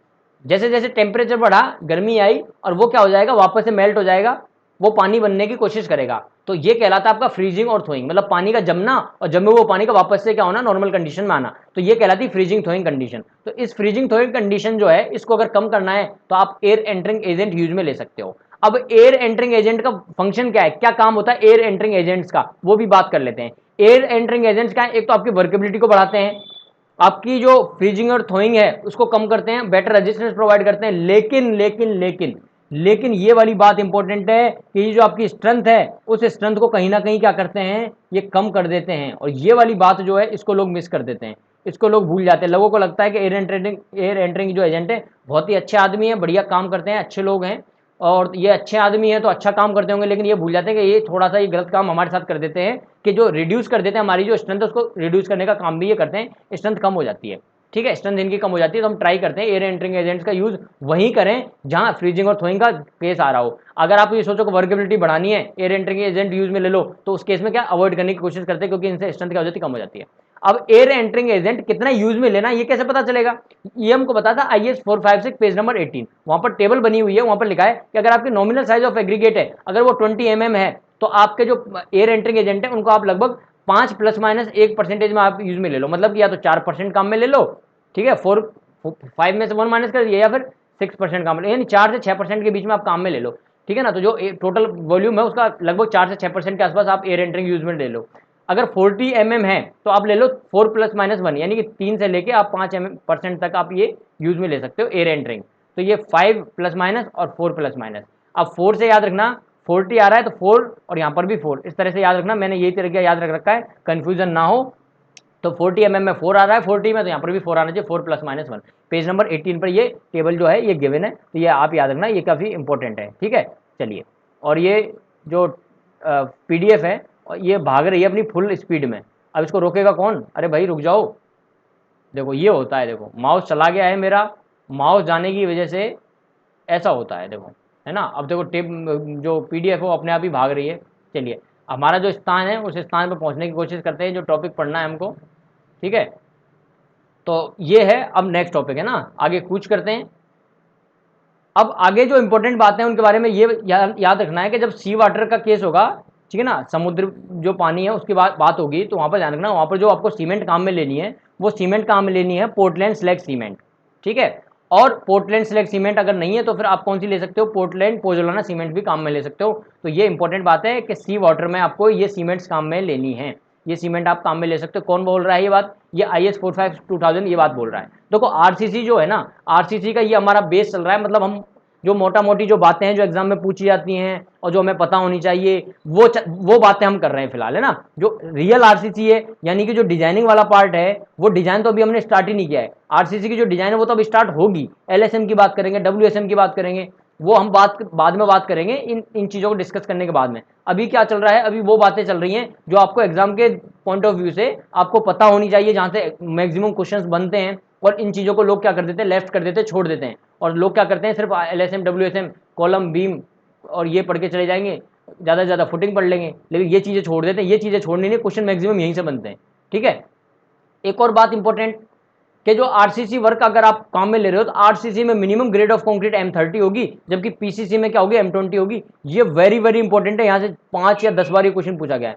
जैसे जैसे टेम्परेचर बढ़ा, गर्मी आई, और वो क्या हो जाएगा, वापस से मेल्ट हो जाएगा, वो पानी बनने की कोशिश करेगा। तो ये कहलाता है आपका फ्रीजिंग और थोइंग, मतलब पानी का जमना और जमे हुए पानी का वापस से क्या होना, नॉर्मल कंडीशन में आना। तो ये कहलाती है फ्रीजिंग थोइंग कंडीशन। तो इस फ्रीजिंग थोइंग कंडीशन जो है, इसको अगर कम करना है तो आप एयर एंटरिंग एजेंट यूज में ले सकते हो। अब एयर एंटरिंग एजेंट का फंक्शन क्या है, क्या काम होता है एयर एंटरिंग एजेंट्स का, वो भी बात कर लेते हैं। एयर एंटरिंग एजेंट्स क्या है, एक तो आपकी वर्केबिलिटी को बढ़ाते हैं, आपकी जो फ्रीजिंग और थोइंग है उसको कम करते हैं, बेटर रेजिस्टेंस प्रोवाइड करते हैं, लेकिन लेकिन लेकिन लेकिन ये वाली बात इंपॉर्टेंट है कि ये जो आपकी स्ट्रेंथ है उस स्ट्रेंथ को कहीं ना कहीं क्या करते हैं, ये कम कर देते हैं। और ये वाली बात जो है इसको लोग मिस कर देते हैं, इसको लोग भूल जाते हैं। लोगों को लगता है कि एयर एंटरिंग जो एजेंट है बहुत ही अच्छे आदमी है, बढ़िया काम करते हैं, अच्छे लोग हैं और ये अच्छे आदमी हैं तो अच्छा काम करते होंगे, लेकिन ये भूल जाते हैं कि ये थोड़ा सा ये गलत काम हमारे साथ कर देते हैं कि जो रिड्यूस कर देते हैं हमारी जो स्ट्रेंथ है उसको रिड्यूस करने का काम भी ये करते हैं, स्ट्रेंथ कम हो जाती है। ठीक है, स्ट्रेंथ इनकी कम हो जाती है, तो हम ट्राई करते हैं एयर एंटरिंग एजेंट्स का यूज वहीं करें जहां फ्रीजिंग और थ्रोइंग का केस आ रहा हो। अगर आप ये सोचो कि वर्केबिलिटी बढ़ानी है, एयर एंटरिंग एजेंट यूज में ले लो, तो उस केस में क्या अवॉइड करने की कोशिश करते हैं, क्योंकि इनसे स्ट्रेंथ क्या हो जाती है, कम हो जाती है। अब एयर एंटरिंग एजेंट कितना यूज में लेना ये कैसे पता चलेगा, ये हमको पता था IS 456 पेज नंबर 18, वहां पर टेबल बनी हुई है, वहां पर लिखा है कि अगर आपकी नॉमिनल साइज ऑफ एग्रीगेट है अगर वो 20 mm है तो आपके जो एयर एंटरिंग एजेंट है उनको आप लगभग 5 ±1% में आप यूज में ले लो, मतलब कि या तो 4% काम में ले लो, ठीक है, 5 में से 1 माइनस कर दिए, या फिर 6% काम में, यानी 4 से 6% के बीच में आप काम में ले लो, ठीक है ना। तो जो टोटल वॉल्यूम है उसका लगभग 4 से 6% के आसपास आप एयर एंटरिंग यूज में ले लो। अगर 40 mm है तो आप ले लो 4 + -1, यानी कि 3 से लेके आप 5% तक आप ये यूज में ले सकते हो एयर एंटरिंग। तो ये 5 ± और 4 ±। अब 4 से याद रखना 40 आ रहा है तो 4 और यहाँ पर भी 4, इस तरह से याद रखना, मैंने यही तरीका याद रख रखा है, कंफ्यूजन ना हो। तो 40 mm में 4 आ रहा है 40 में, तो यहाँ पर भी 4 आना चाहिए, 4 ± 1। पेज नंबर 18 पर ये टेबल जो है ये गिवन है, तो ये आप याद रखना, ये काफ़ी इंपॉर्टेंट है। ठीक है, चलिए, और ये जो PDF है ये भाग रही है अपनी फुल स्पीड में, अब इसको रोकेगा कौन, अरे भाई रुक जाओ। देखो ये होता है, देखो माउस चला गया है मेरा, माउस जाने की वजह से ऐसा होता है, देखो, है ना। अब देखो टेप जो PDF है वो अपने आप ही भाग रही है। चलिए, हमारा जो स्थान है उस स्थान पर पहुंचने की कोशिश करते हैं, जो टॉपिक पढ़ना है हमको, ठीक है। तो ये है, अब नेक्स्ट टॉपिक है ना, आगे कूच करते हैं। अब आगे जो इंपॉर्टेंट बातें हैं उनके बारे में ये याद रखना है कि जब सी वाटर का केस होगा, ठीक है ना, समुद्र जो पानी है उसकी बात होगी, तो वहाँ पर ध्यान रखना, वहाँ पर जो आपको सीमेंट काम में लेनी है वो सीमेंट काम में लेनी है पोर्टलैंड स्लैग सीमेंट, ठीक है। और पोर्टलैंड स्लैग सीमेंट अगर नहीं है तो फिर आप कौन सी ले सकते हो, पोर्टलैंड पोजोलाना सीमेंट भी काम में ले सकते हो। तो ये इंपॉर्टेंट बात है कि सी वाटर में आपको ये सीमेंट्स काम में लेनी है, ये सीमेंट आप काम में ले सकते हो। कौन बोल रहा है ये बात, ये IS 45/2000 ये बात बोल रहा है। देखो RCC जो है ना, RCC का ये हमारा बेस चल रहा है, मतलब हम जो मोटा मोटी जो बातें हैं जो एग्जाम में पूछी जाती हैं और जो हमें पता होनी चाहिए वो बातें हम कर रहे हैं फिलहाल, है ना। जो रियल RCC है, यानी कि जो डिजाइनिंग वाला पार्ट है, वो डिजाइन तो अभी हमने स्टार्ट ही नहीं किया है। RCC की जो डिजाइन है वो तो अभी स्टार्ट होगी, LSM की बात करेंगे, WSM की बात करेंगे, वो हम बाद में बात करेंगे इन चीज़ों को डिस्कस करने के बाद में। अभी क्या चल रहा है, अभी वो बातें चल रही हैं जो आपको एग्जाम के पॉइंट ऑफ व्यू से आपको पता होनी चाहिए, जहाँ से मैक्सिमम क्वेश्चंस बनते हैं। और इन चीज़ों को लोग क्या कर देते हैं, लेफ्ट कर देते हैं, छोड़ देते हैं, और लोग क्या करते हैं सिर्फ LSM WSM कॉलम बीम और ये पढ़ के चले जाएंगे, ज़्यादा से ज़्यादा फुटिंग पढ़ लेंगे, लेकिन ये चीज़ें छोड़ देते हैं। ये चीज़ें छोड़नी नहीं, क्वेश्चन मैक्सिमम यहीं से बनते हैं, ठीक है। एक और बात इंपॉर्टेंट कि जो RCC वर्क अगर आप काम में ले रहे हो तो RCC में minimum grade of concrete M30 होगी, जबकि PCC में क्या होगी, M20 होगी। ये वेरी वेरी इंपॉर्टेंट है, यहाँ से 5 या 10 बार ये क्वेश्चन पूछा गया है,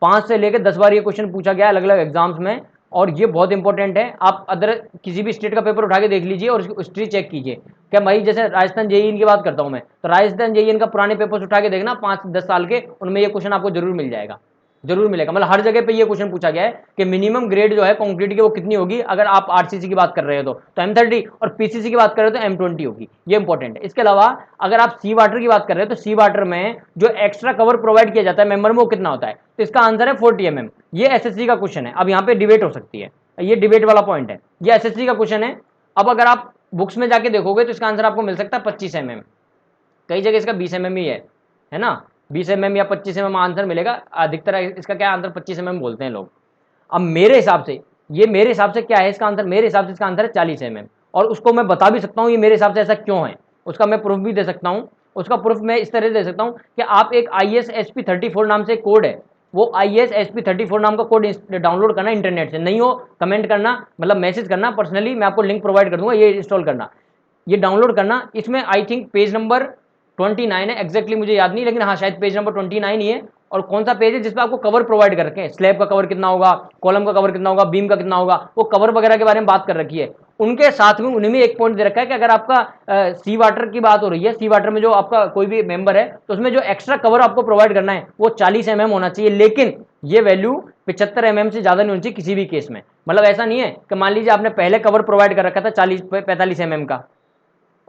5 से लेकर 10 बार ये क्वेश्चन पूछा गया है अलग अलग एग्जाम्स में, और ये बहुत इंपॉर्टेंट है। आप अदर किसी भी स्टेट का पेपर उठा के देख लीजिए और उसकी हिस्ट्री चेक कीजिए। क्या भाई, जैसे राजस्थान JEE की बात करता हूँ मैं, तो राजस्थान JEE का पुराने पेपर्स उठा के देखना 5-10 साल के, उनमें ये क्वेश्चन आपको जरूर मिल जाएगा, जरूर मिलेगा। मतलब हर जगह पे ये क्वेश्चन पूछा गया है कि मिनिमम ग्रेड जो है कंक्रीट की वो कितनी होगी अगर आप RCC की बात कर रहे हो तो M30, और PCC की बात कर रहे हो तो M20 होगी, ये इंपॉर्टेंट है। इसके अलावा अगर आप सी वाटर की बात कर रहे हो तो सी वाटर में जो एक्स्ट्रा कवर प्रोवाइड किया जाता है मेंबर में वो कितना होता है, तो इसका आंसर है 40 mm। ये SSC का क्वेश्चन है, अब यहाँ पे डिबेट हो सकती है, ये डिबेट वाला पॉइंट है, ये SSC का क्वेश्चन है। अब अगर आप बुक्स में जाके देखोगे तो इसका आंसर आपको मिल सकता है 25 mm, कई जगह इसका 20 mm ही है ना, 20 mm या 25 mm आंसर मिलेगा, अधिकतर इसका क्या आंसर 25 mm बोलते हैं लोग। अब मेरे हिसाब से मेरे हिसाब से क्या है इसका आंसर, मेरे हिसाब से इसका आंसर है 40 mm, और उसको मैं बता भी सकता हूँ ये मेरे हिसाब से ऐसा क्यों है, उसका मैं प्रूफ भी दे सकता हूँ। उसका प्रूफ मैं इस तरह से दे सकता हूँ कि आप एक ISSP 34 नाम से कोड है, वो ISSP 34 नाम का कोड डाउनलोड करना इंटरनेट से, नहीं हो कमेंट करना, मतलब मैसेज करना पर्सनली, मैं आपको लिंक प्रोवाइड कर दूंगा, ये इंस्टॉल करना, ये डाउनलोड करना। इसमें आई थिंक पेज नंबर 29 है, एग्जैक्टली मुझे याद नहीं, लेकिन हाँ शायद पेज नंबर 29 ही है। और कौन सा पेज है जिसपे आपको कवर प्रोवाइड कर रखे हैं, स्लैब का कवर कितना होगा, कॉलम का कवर कितना होगा, बीम का कितना होगा, वो कवर वगैरह के बारे में बात कर रखी है। उनके साथ में उन्हें भी एक पॉइंट दे रखा है कि अगर आपका सी वाटर की बात हो रही है, सी वाटर में जो आपका कोई भी मेंबर है तो उसमें जो एक्स्ट्रा कवर आपको प्रोवाइड करना है वो 40 mm होना चाहिए, लेकिन ये वैल्यू 75 mm से ज्यादा नहीं होनी चाहिए किसी भी केस में। मतलब ऐसा नहीं है कि मान लीजिए आपने पहले कवर प्रोवाइड कर रखा था 45 mm का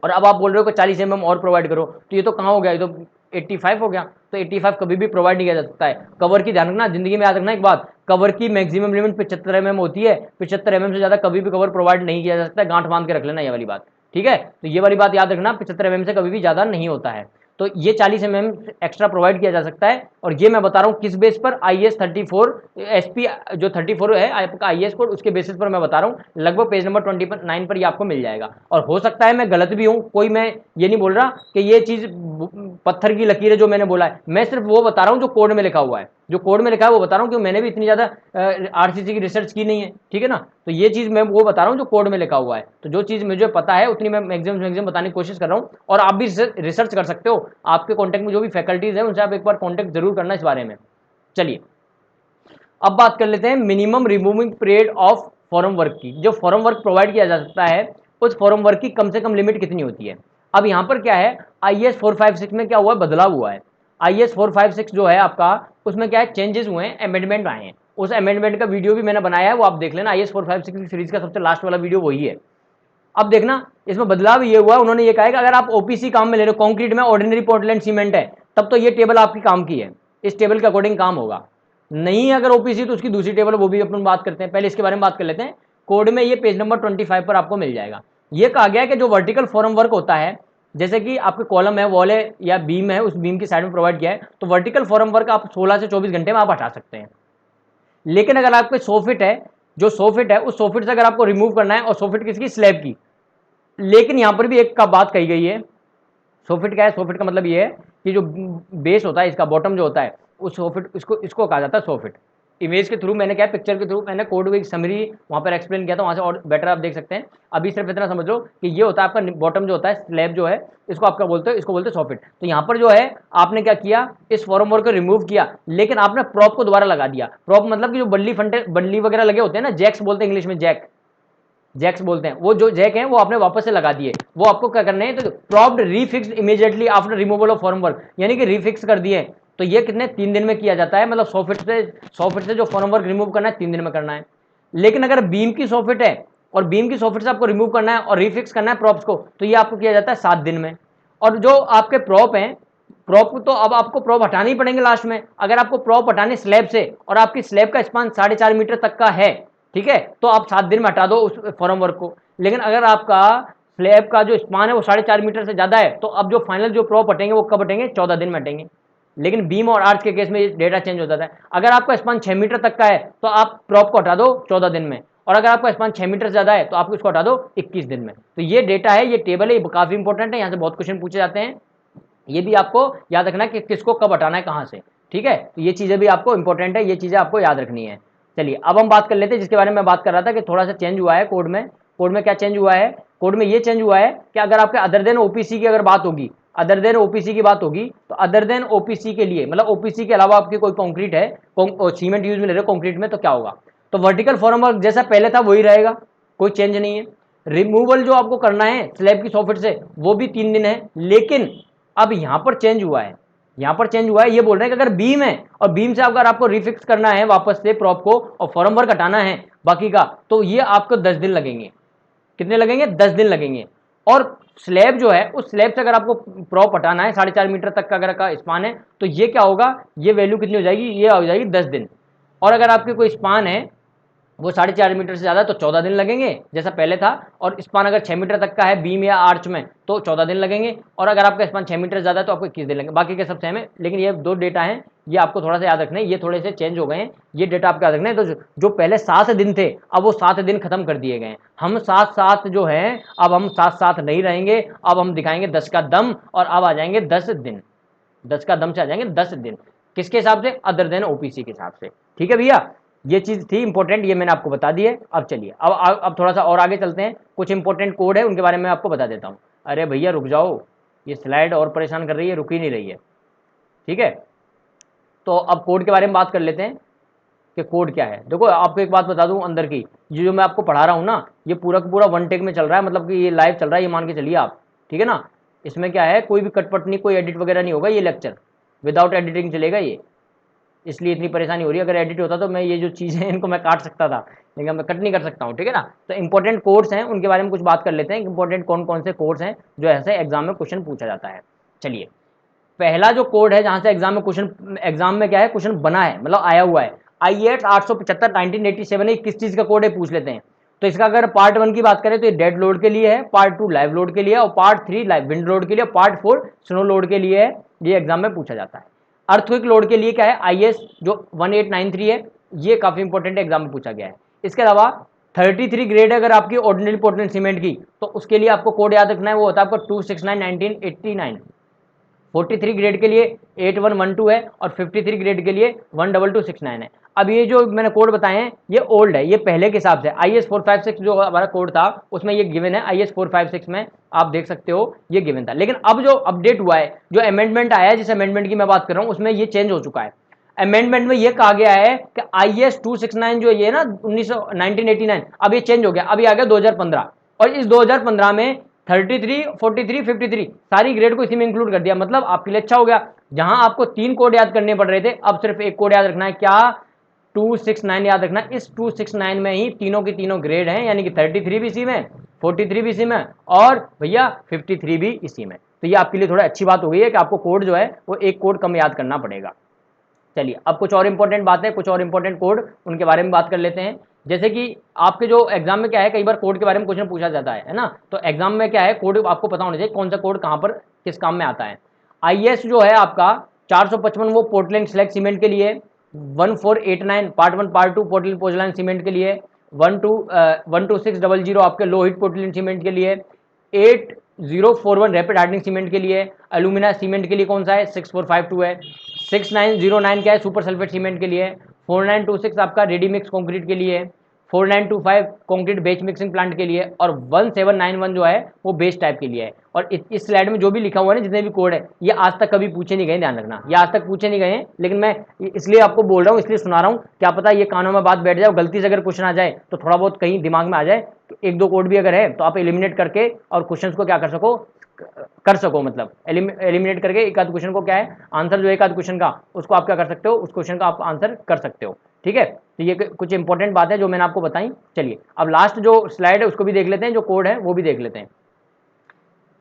और अब आप बोल रहे हो कि 40 mm और प्रोवाइड करो, तो ये तो कहाँ हो गया, ये तो 85 हो गया। तो 85 कभी भी प्रोवाइड नहीं किया जा सकता है। कवर की ध्यान रखना, जिंदगी में याद रखना एक बात, कवर की मैक्सिमम लिमिट 75 mm होती है। 75 mm से ज्यादा कभी भी कवर प्रोवाइड नहीं किया जा सकता है। गांठ बांध के रख लेना ये वाली बात, ठीक है। तो ये वाली बात याद रखना, 75 mm से कभी भी ज्यादा नहीं होता है। तो ये 40 mm एक्स्ट्रा प्रोवाइड किया जा सकता है। और ये मैं बता रहा हूँ किस बेस पर, IS 34 SP जो 34 है आपका IS कोड, उसके बेसिस पर मैं बता रहा हूँ। लगभग पेज नंबर 29 पर ये आपको मिल जाएगा। और हो सकता है मैं गलत भी हूँ, कोई मैं ये नहीं बोल रहा कि ये चीज पत्थर की लकीर है जो मैंने बोला है, मैं सिर्फ वो बता रहा हूँ जो कोड में लिखा हुआ है। जो कोड में लिखा है वो बता रहा हूँ, क्योंकि मैंने भी इतनी ज्यादा RCC की रिसर्च की नहीं है, ठीक है ना। तो ये चीज मैं वो बता रहा हूँ जो कोड में लिखा हुआ है। तो जो चीज मुझे पता है उतनी मैं मैक्सिमम बताने की कोशिश कर रहा हूँ। और आप भी रिसर्च कर सकते हो, आपके कॉन्टेक्ट में जो भी फैकल्टीज है उनसे आप एक बार कॉन्टेक्ट जरूर करना इस बारे में। चलिए अब बात कर लेते हैं minimum removing period of formwork की। जो फॉरम वर्क प्रोवाइड किया जा सकता है उस फॉरम वर्क की कम से कम लिमिट कितनी होती है। अब यहां पर क्या है, IS 456 में क्या हुआ है, बदलाव हुआ है। IS 456 जो है आपका, उसमें क्या है, चेंजेस हुए हैं, अमेंडमेंट आए हैं। उस अमेंडमेंट का वीडियो भी मैंने बनाया है, वो आप देख लेना। IS 456 की सीरीज का सबसे लास्ट वाला वीडियो वही है। अब देखना इसमें बदलाव ये हुआ, उन्होंने ये कहा कि अगर आप OPC काम में ले रहे हो, कंक्रीट में ऑर्डिनरी पोर्टलैंड सीमेंट है, तब तो ये टेबल आपकी काम की है, इस टेबल के अकॉर्डिंग काम होगा। नहीं अगर OPC तो उसकी दूसरी टेबल, वो भी अपन बात करते हैं। पहले इसके बारे में बात कर लेते हैं। कोड में ये पेज नंबर 25 पर आपको मिल जाएगा। ये कहा गया है कि जो वर्टिकल फॉर्म वर्क होता है, जैसे कि आपके कॉलम है, वॉल है या बीम है, उस बीम की साइड में प्रोवाइड किया है, तो वर्टिकल फॉर्म वर्क आप 16 से 24 घंटे में आप हटा सकते हैं। लेकिन अगर आपके 100 फीट है, जो 100 फीट है उस 100 फीट से अगर आपको रिमूव करना है, और 100 फीट किसकी, स्लैब की। लेकिन यहां पर भी एक का बात कही गई है। 100 फीट क्या है, 100 फीट का मतलब ये है कि जो बेस होता है, इसका बॉटम जो होता है, उस 100 फीट, इसको कहा जाता है 100 फीट। इमेज के थ्रू मैंने क्या, पिक्चर के थ्रू मैंने कोड में एक समरी वहां पर एक्सप्लेन किया था, वहां से और बेटर आप देख सकते हैं। अभी सिर्फ इतना समझ लो कि ये होता है आपका बॉटम जो होता है, स्लैब जो है, इसको आपका बोलते हैं, इसको बोलते हैं 100 फीट। तो यहाँ पर जो है आपने क्या किया, इस फॉर्म वर्क को रिमूव किया, लेकिन आपने प्रॉप को दोबारा लगा दिया। प्रॉप मतलब कि जो बल्ली फंटे, बल्ली वगैरह लगे होते हैं ना, जैक्स बोलते हैं इंग्लिश में, जैक्स बोलते हैं, वो जो जैक हैं वो आपने वापस से लगा दिए। वो आपको क्या करने हैं, तो propped refix immediately after removal of formwork, यानी कि रीफिक्स कर दिए। तो ये कितने, 3 दिन में किया जाता है। मतलब 100 फीट से जो फॉर्म वर्क रिमूव करना है 3 दिन में करना है। लेकिन अगर बीम की 100 फीट है और बीम की 100 फीट से आपको रिमूव करना है और रीफिक्स करना है प्रॉप्स को, तो ये आपको किया जाता है 7 दिन में। और जो आपके प्रॉप हैं, प्रॉप तो अब आपको प्रॉप हटाने ही पड़ेंगे लास्ट में। अगर आपको प्रॉप हटाने स्लैब से, और आपकी स्लैब का स्पान 4.5 मीटर तक का है, ठीक है, तो आप 7 दिन में हटा दो उस फॉर्म वर्क को। लेकिन अगर आपका स्लैब का जो स्पान है वो 4.5 मीटर से ज्यादा है, तो अब जो फाइनल जो प्रॉप हटेंगे वो कब हटेंगे, 14 दिन में हटेंगे। लेकिन बीम और आर्च के केस में डेटा चेंज हो जाता है। अगर आपका स्पान 6 मीटर तक का है तो आप प्रॉप को हटा दो 14 दिन में, और अगर आपका स्पान 6 मीटर से ज्यादा है तो आप इसको हटा दो 21 दिन में। तो ये डेटा है, ये टेबल है, ये काफी इंपॉर्टेंट है, यहाँ से बहुत क्वेश्चन पूछे जाते हैं। ये भी आपको याद रखना है कि किसको कब हटाना है, कहां से, ठीक है। तो ये चीजें भी आपको इंपॉर्टेंट है, ये चीजें आपको याद रखनी है। चलिए अब हम बात कर लेते हैं जिसके बारे में मैं बात कर रहा था कि थोड़ा सा चेंज हुआ है कोड में। कोड में क्या चेंज हुआ है, कोड में ये चेंज हुआ है कि अगर आपके अदर देन OPC की अगर बात होगी, अदर देन OPC की बात होगी, तो अदर देन OPC के लिए, मतलब OPC के अलावा आपकी कोई कंक्रीट है, सीमेंट यूज में ले रहे हो कंक्रीट में, तो क्या होगा, तो वर्टिकल फॉर्म वर्क जैसा पहले था वही रहेगा, कोई चेंज नहीं है। रिमूवल जो आपको करना है स्लैब की 100 फीट से, वो भी 3 दिन है। लेकिन अब यहां पर चेंज हुआ है, यहां पर चेंज हुआ है, ये बोल रहे हैं कि अगर बीम है और बीम से अगर आपको रिफिक्स करना है वापस से प्रॉप को और फॉर्म वर्क हटाना है बाकी का, तो ये आपको 10 दिन लगेंगे। कितने लगेंगे, 10 दिन लगेंगे। और स्लैब जो है, उस स्लैब से अगर आपको प्रॉप हटाना है 4.5 मीटर तक का अगर का स्पान है, तो ये क्या होगा, ये वैल्यू कितनी हो जाएगी, ये हो जाएगी 10 दिन। और अगर आपके कोई स्पान है वो 4.5 मीटर से ज्यादा तो 14 दिन लगेंगे जैसा पहले था। और स्पान अगर 6 मीटर तक का है बीम या आर्च में, तो 14 दिन लगेंगे। और अगर आपका स्पान 6 मीटर ज्यादा है तो आपको 21 दिन लगेंगे। बाकी के सब सेम है, लेकिन ये 2 डेटा हैं, ये आपको थोड़ा सा याद रखना है, ये थोड़े से चेंज हो गए हैं, ये डेटा आपको याद रखना है। तो जो पहले 7 दिन थे, अब वो 7 दिन खत्म कर दिए गए। हम 7 जो है, अब हम 7 नहीं रहेंगे, अब हम दिखाएंगे 10 का दम, और अब आ जाएंगे 10 दिन, 10 का दम से आ जाएंगे 10 दिन। किसके हिसाब से, अदर देन OPC के हिसाब से, ठीक है भैया। ये चीज थी इंपॉर्टेंट, ये मैंने आपको बता दी है। अब चलिए अब थोड़ा सा और आगे चलते हैं, कुछ इंपॉर्टेंट कोड है उनके बारे में आपको बता देता हूँ। अरे भैया रुक जाओ, ये स्लाइड और परेशान कर रही है, रुक ही नहीं रही है, ठीक है। तो अब कोड के बारे में बात कर लेते हैं। कि कोड क्या है। देखो आपको एक बात बता दूं अंदर की, ये जो मैं आपको पढ़ा रहा हूँ ना, ये पूरा का पूरा वन टेक में चल रहा है, मतलब कि ये लाइव चल रहा है, ये मान के चलिए आप, ठीक है ना। इसमें क्या है, कोई भी कटपट नहीं, कोई एडिट वगैरह नहीं होगा, ये लेक्चर विदाउट एडिटिंग चलेगा ये, इसलिए इतनी परेशानी हो रही है। अगर एडिट होता तो मैं ये जो चीज़ें हैं इनको मैं काट सकता था, लेकिन मैं कट नहीं कर सकता हूँ, ठीक है ना। तो इंपॉर्टेंट कोर्स हैं उनके बारे में कुछ बात कर लेते हैं, इंपॉर्टेंट कौन कौन से कोर्स हैं जो ऐसे एग्जाम में क्वेश्चन पूछा जाता है। चलिए, पहला जो कोड है जहां से एग्जाम में क्या है क्वेश्चन बना है, मतलब आया हुआ है, IELTS 875 1987 है, किस चीज का कोड है पूछ लेते हैं। तो इसका अगर पार्ट 1 की बात करें तो ये डेड लोड के लिए है, पार्ट 2 लाइव लोड के लिए, और पार्ट 3 लाइव विंड लोड के लिए, पार्ट 4 स्नो लोड के लिए है। ये एग्जाम में पूछा जाता है। अर्थक्वेक लोड के लिए क्या है, IS जो 1893 है, ये काफी इंपॉर्टेंट एग्जाम में पूछा गया है। इसके अलावा 33 ग्रेड अगर आपकी ऑर्डिनरी पोर्टलैंड सीमेंट की, तो उसके लिए आपको कोड याद रखना है, वो होता है आपका 269 1989। 43 ग्रेड के लिए 8112 है, और 53 ग्रेड के लिए 12269 है। अब ये जो मैंने कोड बताए हैं ये ओल्ड है, ये पहले के हिसाब से IS 456 जो हमारा कोड था उसमें ये गिवन है, IS 456 में आप देख सकते हो ये गिवन था। लेकिन अब जो अपडेट हुआ है, जो अमेंडमेंट आया है, जिस अमेंडमेंट की मैं बात कर रहा हूँ उसमें ये चेंज हो चुका है। अमेंडमेंट में ये कहा गया है कि IS 269 जो ये ना 1989, अब ये चेंज हो गया, अभी आ गया 2015, और इस 2015 में 33 43 53 सारी ग्रेड को इसी में इंक्लूड कर दिया। मतलब आपके लिए अच्छा हो गया, जहां आपको 3 कोड याद करने पड़ रहे थे अब सिर्फ एक कोड याद रखना है, क्या 269 याद रखना। इस 269 में ही तीनों की तीनों ग्रेड हैं, यानी कि 33 भी इसी में, 43 भी इसी में, और भैया 53 भी इसी में। तो ये आपके लिए थोड़ा अच्छी बात हो गई है कि आपको कोड जो है वो एक कोड कम याद करना पड़ेगा। चलिए, अब कुछ और इंपॉर्टेंट बातें, कुछ और इंपॉर्टेंट कोड उनके बारे में बात कर लेते हैं। जैसे कि आपके जो एग्जाम में क्या है, कई बार कोड के बारे में क्वेश्चन पूछा जाता है ना, तो एग्जाम में क्या है कोड आपको पता होना चाहिए, कौन सा कोड कहाँ पर किस काम में आता है। IS जो है आपका 455 वो पोर्टलैंड स्लैग सीमेंट के लिए, 1489 पार्ट 1 पार्ट 2 पोर्टलैंड पोजलैंड सीमेंट के लिए, 12600 आपके लो हीट पोर्टलैंड सीमेंट के लिए, 8041 रैपिड हार्डनिंग सीमेंट के लिए, अलुमिना सीमेंट के लिए कौन सा है 6452 है, 6909 क्या है सुपर सल्फेट सीमेंट के लिए, 4926 आपका रेडी मिक्स कंक्रीट के लिए, 4925 कंक्रीट बेच मिक्सिंग प्लांट के लिए, और 1791 जो है वो बेस टाइप के लिए है। और इस स्लाइड में जो भी लिखा हुआ है ना, जितने भी कोड है, ये आज तक कभी पूछे नहीं गए, ध्यान रखना, ये आज तक पूछे नहीं गए हैं, लेकिन मैं इसलिए आपको बोल रहा हूँ, इसलिए सुना रहा हूँ, क्या पता ये कानों में बात बैठ जाए, गलती से अगर क्वेश्चन आ जाए तो थोड़ा बहुत कहीं दिमाग में आ जाए, तो एक दो कोड भी अगर है तो आप एलिमिनेट करके और क्वेश्चन को क्या कर सको, मतलब एलिमिनेट करके एक आध क्वेश्चन को क्या है आंसर, जो एक आध क्वेश्चन का उसको आप क्या कर सकते हो, उस क्वेश्चन का आप आंसर कर सकते हो, ठीक है। तो ये कुछ इंपॉर्टेंट बात है जो मैंने आपको बताई। चलिए, अब लास्ट जो स्लाइड है उसको भी देख लेते हैं, जो कोड है वो भी देख लेते हैं।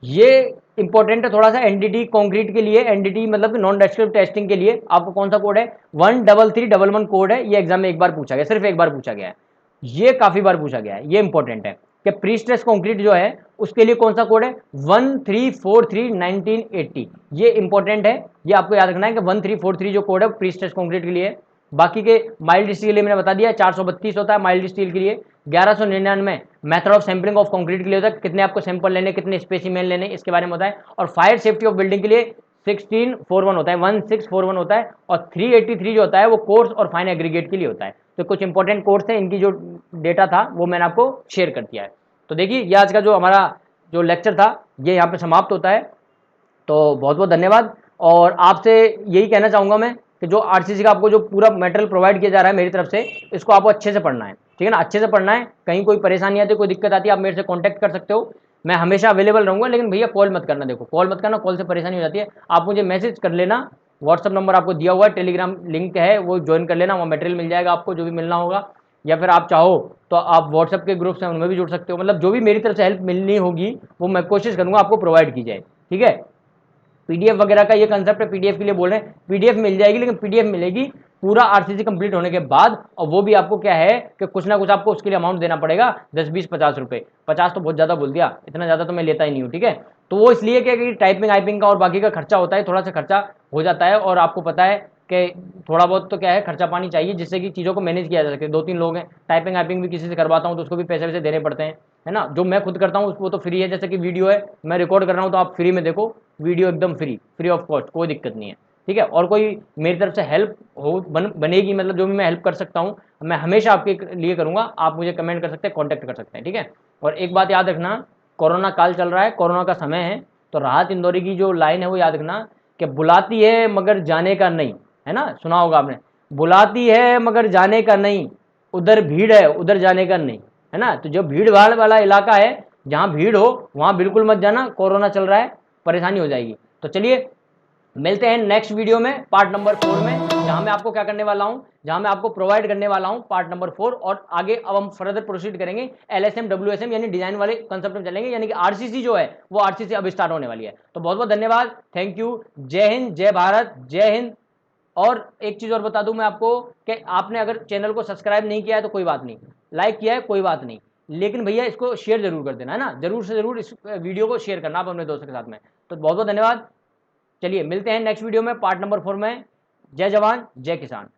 ये इंपॉर्टेंट है थोड़ा सा एनडीटी कंक्रीट के लिए, एनडीटी मतलब नॉन डिस्ट्रक्टिव टेस्टिंग के लिए आपको कौन सा कोड है 13311 कोड है। ये एग्जाम में एक बार पूछा गया, सिर्फ एक बार पूछा गया है, ये काफी बार पूछा गया है, ये इंपॉर्टेंट है कि प्री स्ट्रेस कंक्रीट जो है उसके लिए कौन सा कोड है 1343 1980। ये इंपॉर्टेंट है, ये आपको याद रखना है कि 1343 जो कोड है प्री स्ट्रेस कंक्रीट के लिए। बाकी के माइल्ड स्टील के लिए मैंने बता दिया 432 होता है माइल्ड स्टील के लिए, 1199 method of sampling of concrete के लिए होता है, कितने आपको सैंपल लेने, कितने स्पेसिमेन लेने, इसके बारे में होता है। और फायर सेफ्टी ऑफ बिल्डिंग के लिए 1641 होता है, 1641 होता है। और 383 जो होता है वो कोर्स और फाइन एग्रीगेट के लिए होता है। तो कुछ इंपॉर्टेंट कोर्स है, इनकी जो डेटा था वो मैंने आपको शेयर कर दिया है। तो देखिए, ये आज का जो हमारा जो लेक्चर था ये यहाँ पे समाप्त होता है। तो बहुत बहुत धन्यवाद, और आपसे यही कहना चाहूँगा मैं कि जो आरसीसी का आपको जो पूरा मटेरियल प्रोवाइड किया जा रहा है मेरी तरफ से, इसको आपको अच्छे से पढ़ना है, ठीक है ना, अच्छे से पढ़ना है। कहीं कोई परेशानी आती है, कोई दिक्कत आती है, आप मेरे से कॉन्टैक्ट कर सकते हो, मैं हमेशा अवेलेबल रहूँगा। लेकिन भैया कॉल मत करना, देखो कॉल मत करना, कॉल से परेशानी हो जाती है, आप मुझे मैसेज कर लेना। व्हाट्सअप नंबर आपको दिया हुआ है, टेलीग्राम लिंक है वो ज्वाइन कर लेना, वो मटेरियल मिल जाएगा आपको जो भी मिलना होगा। या फिर आप चाहो तो आप व्हाट्सएप के ग्रुप्स हैं उनमें भी जुड़ सकते हो, मतलब जो भी मेरी तरफ से हेल्प मिलनी होगी वो मैं कोशिश करूँगा आपको प्रोवाइड की जाए, ठीक है। पीडीएफ वगैरह का ये कंसेप्ट है, पीडीएफ के लिए बोल रहे हैं, पीडीएफ मिल जाएगी, लेकिन पीडीएफ मिलेगी पूरा आरसीसी कंप्लीट होने के बाद, और वो भी आपको क्या है कि कुछ ना कुछ आपको उसके लिए अमाउंट देना पड़ेगा, 10 20 50 रुपये। 50 तो बहुत ज़्यादा बोल दिया, इतना ज़्यादा तो मैं लेता ही नहीं हूँ, ठीक है। तो वो इसलिए क्या कि टाइपिंग आइपिंग का और बाकी का खर्चा होता है, थोड़ा सा खर्चा हो जाता है, और आपको पता है कि थोड़ा बहुत तो क्या है खर्चा पानी चाहिए, जिससे कि चीज़ों को मैनेज किया जा सके। 2-3 लोग हैं, टाइपिंग आइपिंग भी किसी से करवाता हूँ तो उसको भी पैसे वैसे देने पड़ते हैं, है ना। जो मैं खुद करता हूँ वो तो फ्री है, जैसे कि वीडियो है मैं रिकॉर्ड कर रहा हूँ तो आप फ्री में देखो, वीडियो एकदम फ्री ऑफ कॉस्ट, कोई दिक्कत नहीं है, ठीक है। और कोई मेरी तरफ से हेल्प हो बनेगी, मतलब जो भी मैं हेल्प कर सकता हूँ मैं हमेशा आपके लिए करूँगा, आप मुझे कमेंट कर सकते हैं, कॉन्टैक्ट कर सकते हैं, ठीक है। और एक बात याद रखना, कोरोना काल चल रहा है, कोरोना का समय है, तो राहत इंदौरी की जो लाइन है वो याद रखना कि बुलाती है मगर जाने का नहीं, है ना, सुना होगा आपने, बुलाती है मगर जाने का नहीं, उधर भीड़ है उधर जाने का नहीं, है ना। तो जो भीड़ भाड़ वाला इलाका है, जहां भीड़ हो वहां बिल्कुल मत जाना, कोरोना चल रहा है, परेशानी हो जाएगी। तो चलिए मिलते हैं नेक्स्ट वीडियो में पार्ट नंबर 4 में, जहां मैं आपको क्या करने वाला हूं, जहां मैं आपको प्रोवाइड करने वाला हूं पार्ट नंबर 4। और आगे अब हम फर्दर प्रोसीड करेंगे LSM WSM यानी डिजाइन वाले कंसेप्ट में चलेंगे, यानी कि RCC जो है वो RCC अब स्टार्ट होने वाली है। तो बहुत बहुत धन्यवाद, थैंक यू, जय हिंद, जय भारत, जय हिंद। और एक चीज और बता दूं मैं आपको कि आपने अगर चैनल को सब्सक्राइब नहीं किया है तो कोई बात नहीं, लाइक किया है कोई बात नहीं, लेकिन भैया इसको शेयर जरूर कर देना, है ना, जरूर से जरूर इस वीडियो को शेयर करना आप अपने दोस्तों के साथ में। तो बहुत बहुत धन्यवाद, चलिए मिलते हैं नेक्स्ट वीडियो में पार्ट नंबर 4 में। जय जवान जय किसान।